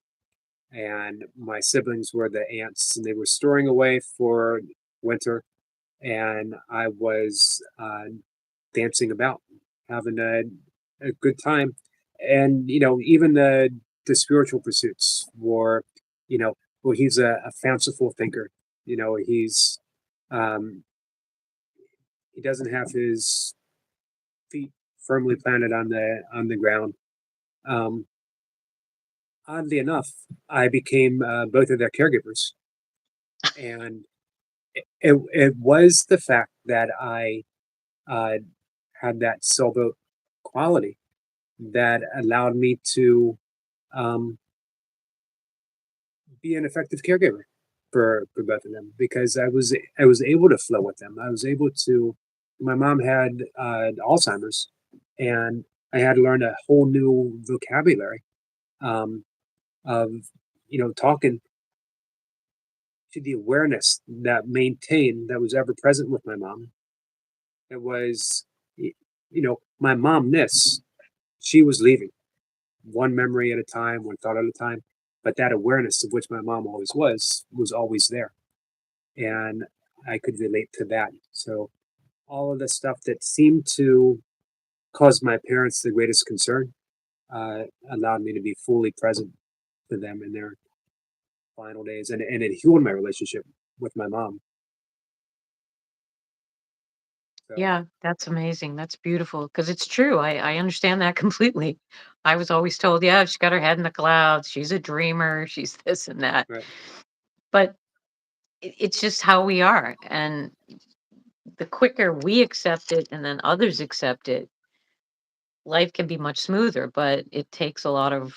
and my siblings were the ants, and they were storing away for winter, and I was dancing about, having a good time, and even the spiritual pursuits were, well, he's a fanciful thinker. He's um, he doesn't have his feet firmly planted on the ground. Um, Oddly enough, I became both of their caregivers, and it was the fact that I uh, had that sailboat quality that allowed me to um, be an effective caregiver for both of them because I was able to flow with them. I was able to. My mom had Alzheimer's, and I had to learn a whole new vocabulary um, of talking to the awareness that was ever present with my mom. It was my momness. She was leaving one memory at a time, one thought at a time, but that awareness of which my mom always was always there, and I could relate to that. So all of the stuff that seemed to cause my parents the greatest concern allowed me to be fully present to them in their final days, and it healed my relationship with my mom. So Yeah, that's amazing. That's beautiful because it's true. I understand that completely. I was always told, yeah, she's got her head in the clouds. She's a dreamer. She's this and that. right. But it's just how we are. And the quicker we accept it and then others accept it, life can be much smoother. But it takes a lot of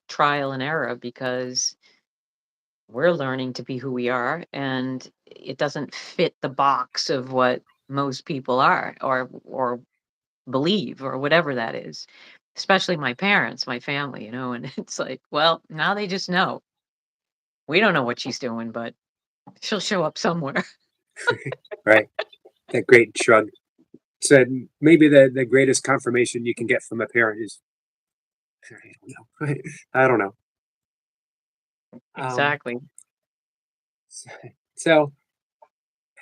trial and error because we're learning to be who we are and it doesn't fit the box of what most people are or believe or whatever that is, especially my parents, my family, and it's like, well, now they just know. We don't know what she's doing, but she'll show up somewhere. Right. That great shrug. Said maybe the greatest confirmation you can get from a parent is, I don't know. I don't know. Um, Exactly. so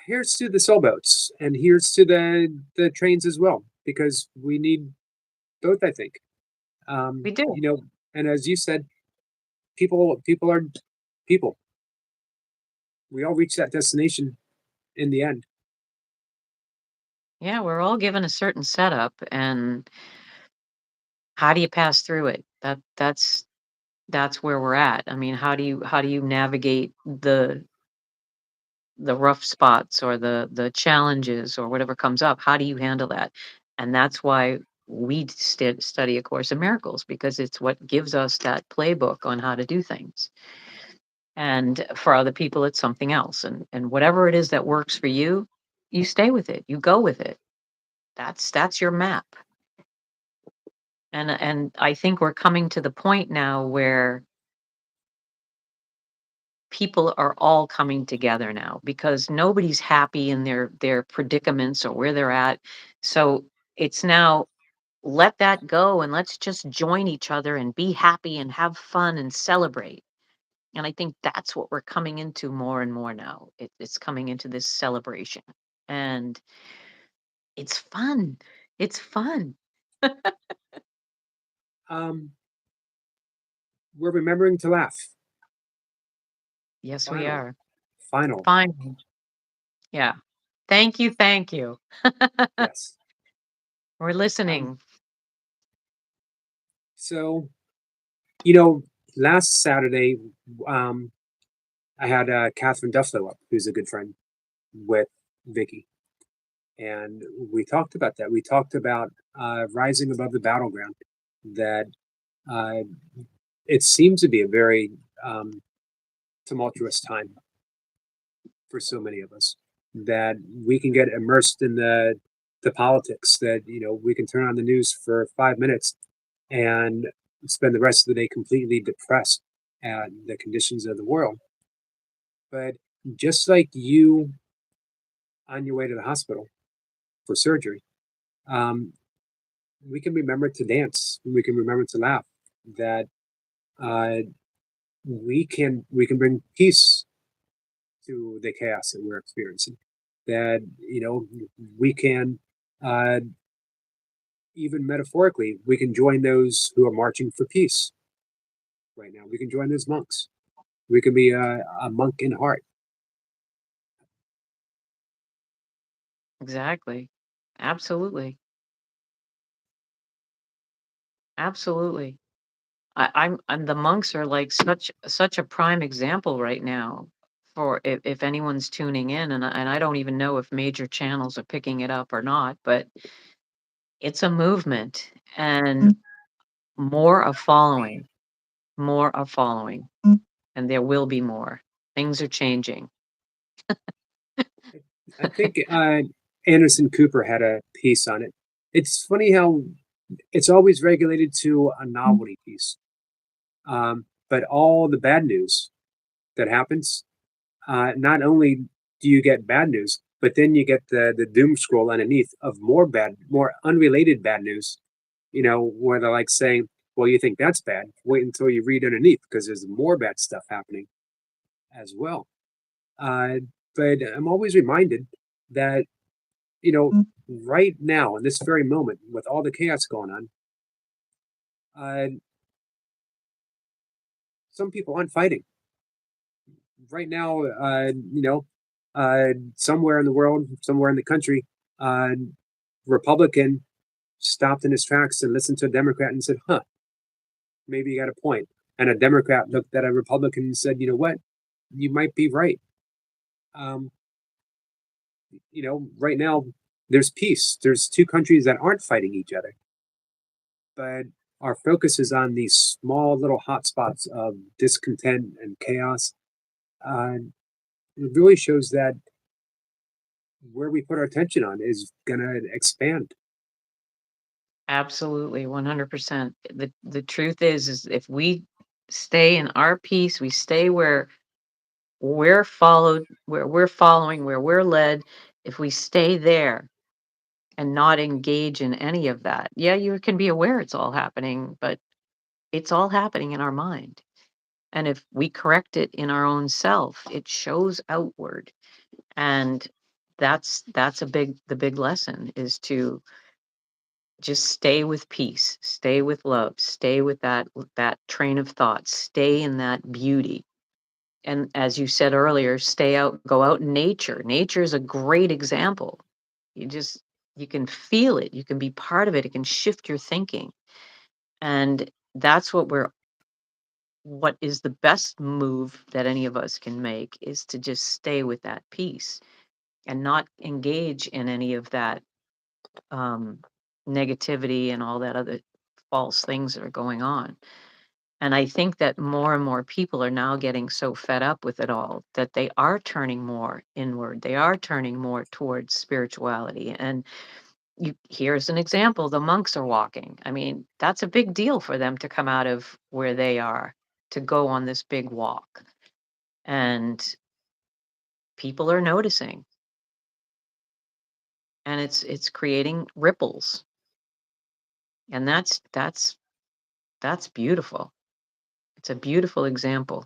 here's to the sailboats, and here's to the trains as well, because we need both, I think. We do. And as you said, people are people. We all reach that destination in the end. Yeah, we're all given a certain setup and how do you pass through it? That's where we're at. I mean, how do you navigate the rough spots or the challenges or whatever comes up? How do you handle that? And that's why we study A Course in Miracles because it's what gives us that playbook on how to do things. And for other people, it's something else. And whatever it is that works for you, you stay with it. You go with it. That's your map. And I think we're coming to the point now where people are all coming together now because nobody's happy in their predicaments or where they're at. So it's now let that go and let's just join each other and be happy and have fun and celebrate. And I think that's what we're coming into more and more now. It's coming into this celebration. And it's fun. It's fun. Um, we're remembering to laugh. Yes, we Finally, are. final. Fine. Yeah. Thank you. Thank you. Yes. We're Um, listening. so you know, last Saturday, um, I had Catherine Dufflo up, who's a good friend with Vicky, and we talked about that. We talked about rising above the battleground. That uh, it seems to be a very tumultuous time for so many of us. That we can get immersed in the politics. That we can turn on the news for 5 minutes and spend the rest of the day completely depressed at the conditions of the world. But just like you on your way to the hospital for surgery, um, we can remember to dance. We can remember to laugh. That uh, we can bring peace to the chaos that we're experiencing. That we can uh, even metaphorically we can join those who are marching for peace right now. We can join those monks. We can be a monk in heart. Exactly. Absolutely. Absolutely. I'm the monks are like such a prime example right now for if anyone's tuning in, and I don't even know if major channels are picking it up or not, but it's a movement and more are following, more are following, and there will be more. Things are changing. I think Anderson Cooper had a piece on it. It's funny how it's always regulated to a novelty piece, but all the bad news that happens, not only do you get bad news, but then you get the doom scroll underneath of more unrelated bad news. Where they're like saying, "Well, you think that's bad? Wait until you read underneath because there's more bad stuff happening as well." Uh, but I'm always reminded that you know, right now in this very moment, with all the chaos going on, uh, some people aren't fighting. Right now, somewhere in the world, somewhere in the country, uh, Republican stopped in his tracks and listened to a Democrat and said, "Huh, maybe you got a point." And a Democrat looked at a Republican and said, "You know what? You might be right." Um, right now, there's peace. There's two countries that aren't fighting each other, but our focus is on these small little hotspots of discontent and chaos. Uh, it really shows that where we put our attention on is going to expand. Absolutely, 100%. The truth is if we stay in our peace, we stay where we're following, where we're led, if we stay there and not engage in any of that. Yeah, you can be aware it's all happening, but it's all happening in our mind. And if we correct it in our own self, it shows outward. And that's the big lesson is to just stay with peace, stay with love, stay with that train of thought, stay in that beauty. And as you said earlier, go out in nature. Nature is a great example. You just you can feel it, you can be part of it, it can shift your thinking. And that's what is the best move that any of us can make is to just stay with that peace and not engage in any of that um, negativity and all that other false things that are going on. And I think that more and more people are now getting so fed up with it all that they are turning more inward. They are turning more towards spirituality. And here's an example, the monks are walking. I mean, that's a big deal for them to come out of where they are to go on this big walk. And people are noticing and it's creating ripples. And that's beautiful. It's a beautiful example.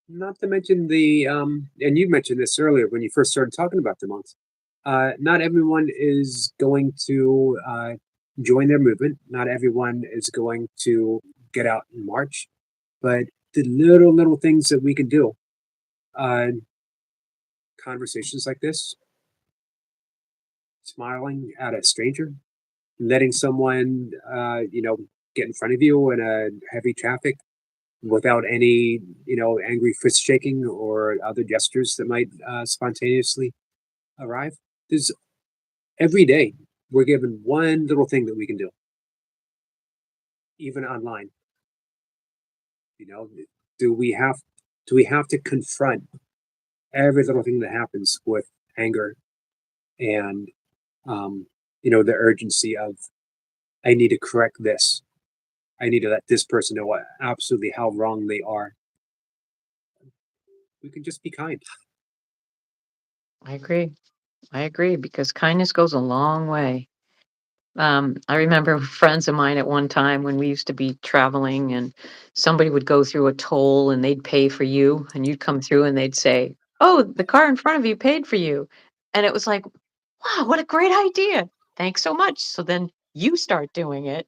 Not to mention and you mentioned this earlier when you first started talking about the monks. Not everyone is going to join their movement. Not everyone is going to get out and march. But the little things that we can do, uh, conversations like this, smiling at a stranger, letting someone, get in front of you in a heavy traffic without any, angry fist shaking or other gestures that might spontaneously arrive. There's every day we're given one little thing that we can do, even online. You know, do we have do we have to confront every little thing that happens with anger and the urgency of I need to correct this. I need to let this person know what absolutely how wrong they are. We can just be kind. I agree. I agree because kindness goes a long way. I remember friends of mine at one time when we used to be traveling and somebody would go through a toll and they'd pay for you and you'd come through and they'd say, "Oh, the car in front of you paid for you." And it was like, "Wow, what a great idea. Thanks so much." So then you start doing it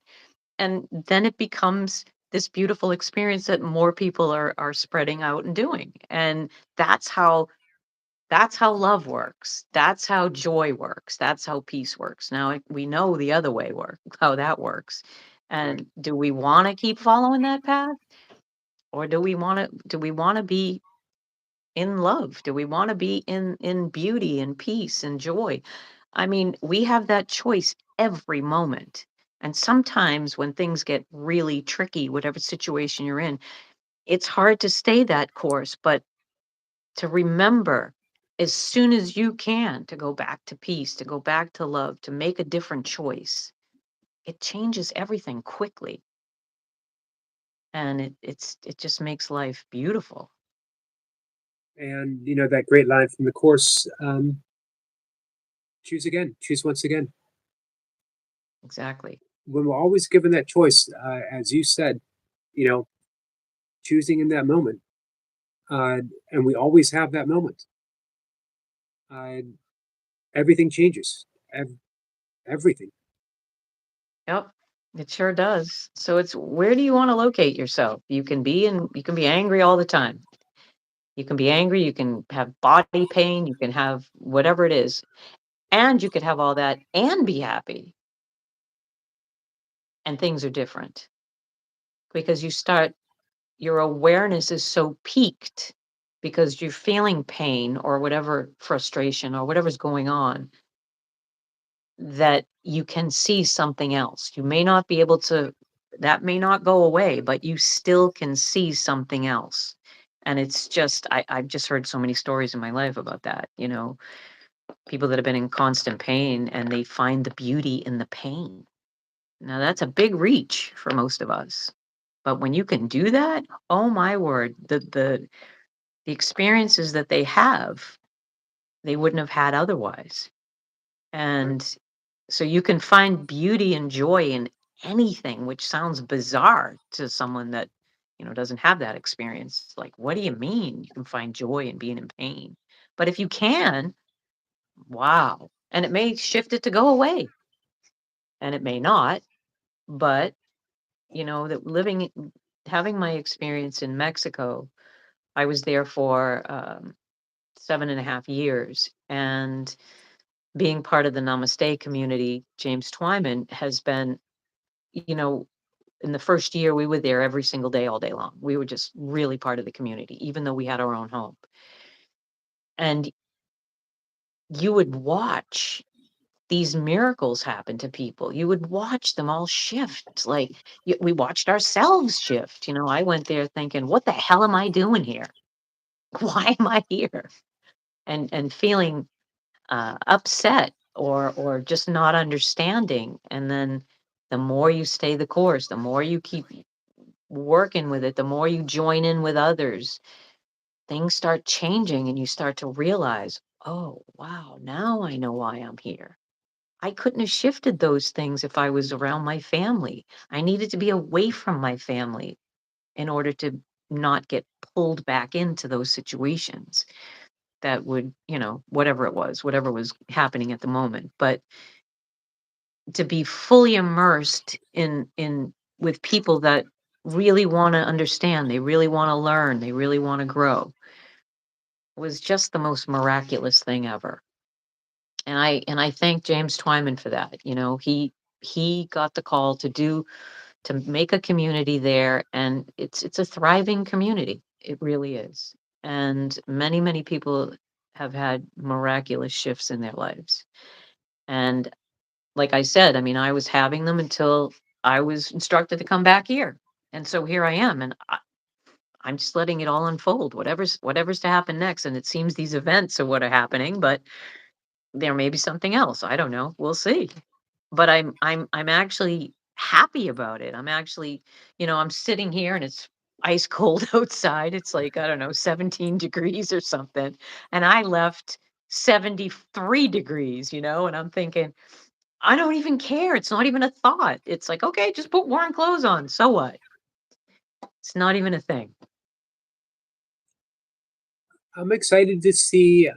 and then it becomes this beautiful experience that more people are spreading out and doing. And that's how that's how love works. That's how joy works. That's how peace works. Now we know the other way work how that works. Right. And do we want to keep following that path, or do we want to be in love? Do we want to be in beauty and peace and joy? I mean, we have that choice every moment. And sometimes when things get really tricky, whatever situation you're in, it's hard to stay that course, but to remember as soon as you can to go back to peace, to go back to love, to make a different choice. It changes everything quickly and it just makes life beautiful. And that great line from the course, choose again, choose once again. Exactly. When we're always given that choice, as you said, you know, choosing in that moment, uh, and we always have that moment. Uh, Everything changes. Everything. Yep. It sure does. So it's where do you want to locate yourself? You can be angry all the time. You can be angry, you can have body pain, you can have whatever it is. And you could have all that and be happy. And things are different because your awareness is so peaked because you're feeling pain or whatever frustration or whatever's going on that you can see something else. You may not be able to, that may not go away, but you still can see something else. And it's just, I've just heard so many stories in my life about that, people that have been in constant pain and they find the beauty in the pain. Now, that's a big reach for most of us. But when you can do that, oh my word, the experiences that they have, they wouldn't have had otherwise. Right. And so you can find beauty and joy in anything, which sounds bizarre to someone that, doesn't have that experience. Like, what do you mean you can find joy in being in pain? But if you can, wow. And it may shift it to go away and it may not, but that having my experience in Mexico, I was there for 7.5 years. And being part of the Namaste community, James Twyman has been, you know, in the first year we were there every single day, all day long. We were just really part of the community, even though we had our own home. And you would watch these miracles happen to people. You would watch them all shift. Like we watched ourselves shift. I went there thinking, what the hell am I doing here? Why am I here? And feeling upset or just not understanding. And then the more you stay the course, the more you keep working with it, the more you join in with others, things start changing and you start to realize, oh, wow, now I know why I'm here. I couldn't have shifted those things if I was around my family. I needed to be away from my family in order to not get pulled back into those situations that would, whatever was happening at the moment. But to be fully immersed in with people that really want to understand, they really want to learn, they really want to grow, was just the most miraculous thing ever. And I thank James Twyman for that. He got the call to make a community there, and it's a thriving community. It really is. And many, many people have had miraculous shifts in their lives. And like I said, I mean, I was having them until I was instructed to come back here. And so here I am, and I'm just letting it all unfold. Whatever's to happen next. And it seems these events are what are happening, but there may be something else. I don't know. We'll see. But I'm actually happy about it. I'm actually, I'm sitting here and it's ice cold outside. It's like, I don't know, 17 degrees or something. And I left 73 degrees, and I'm thinking, I don't even care. It's not even a thought. It's like, okay, just put warm clothes on. So what? It's not even a thing. I'm excited to see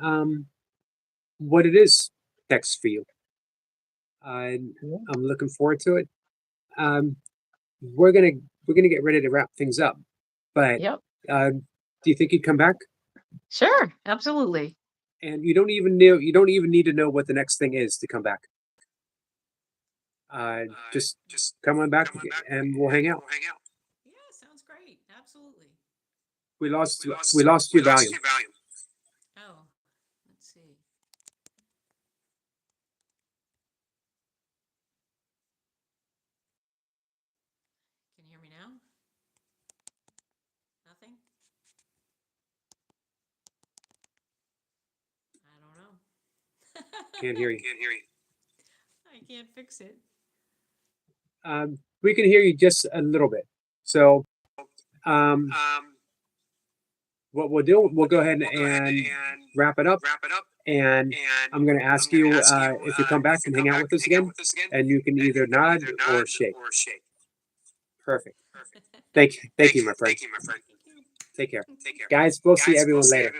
what it is next for you. I'm looking forward to it. Um, we're gonna get ready to wrap things up, but Yep. do you think you'd come back? Sure. Absolutely. And you don't even need to know what the next thing is to come back. Just come on back and we'll hang out. Yeah, sounds great. Absolutely. We lost your volume. Oh, let's see. Can you hear me now? Nothing? I don't know. Can't hear you. I can't fix it. We can hear you just a little bit. So what we'll do, we'll go ahead and wrap it up. And I'm going to ask you if you come back and hang out with us again, and you can either nod or shake. Perfect. Thank you, my friend. Take care. Guys, we'll see everyone later.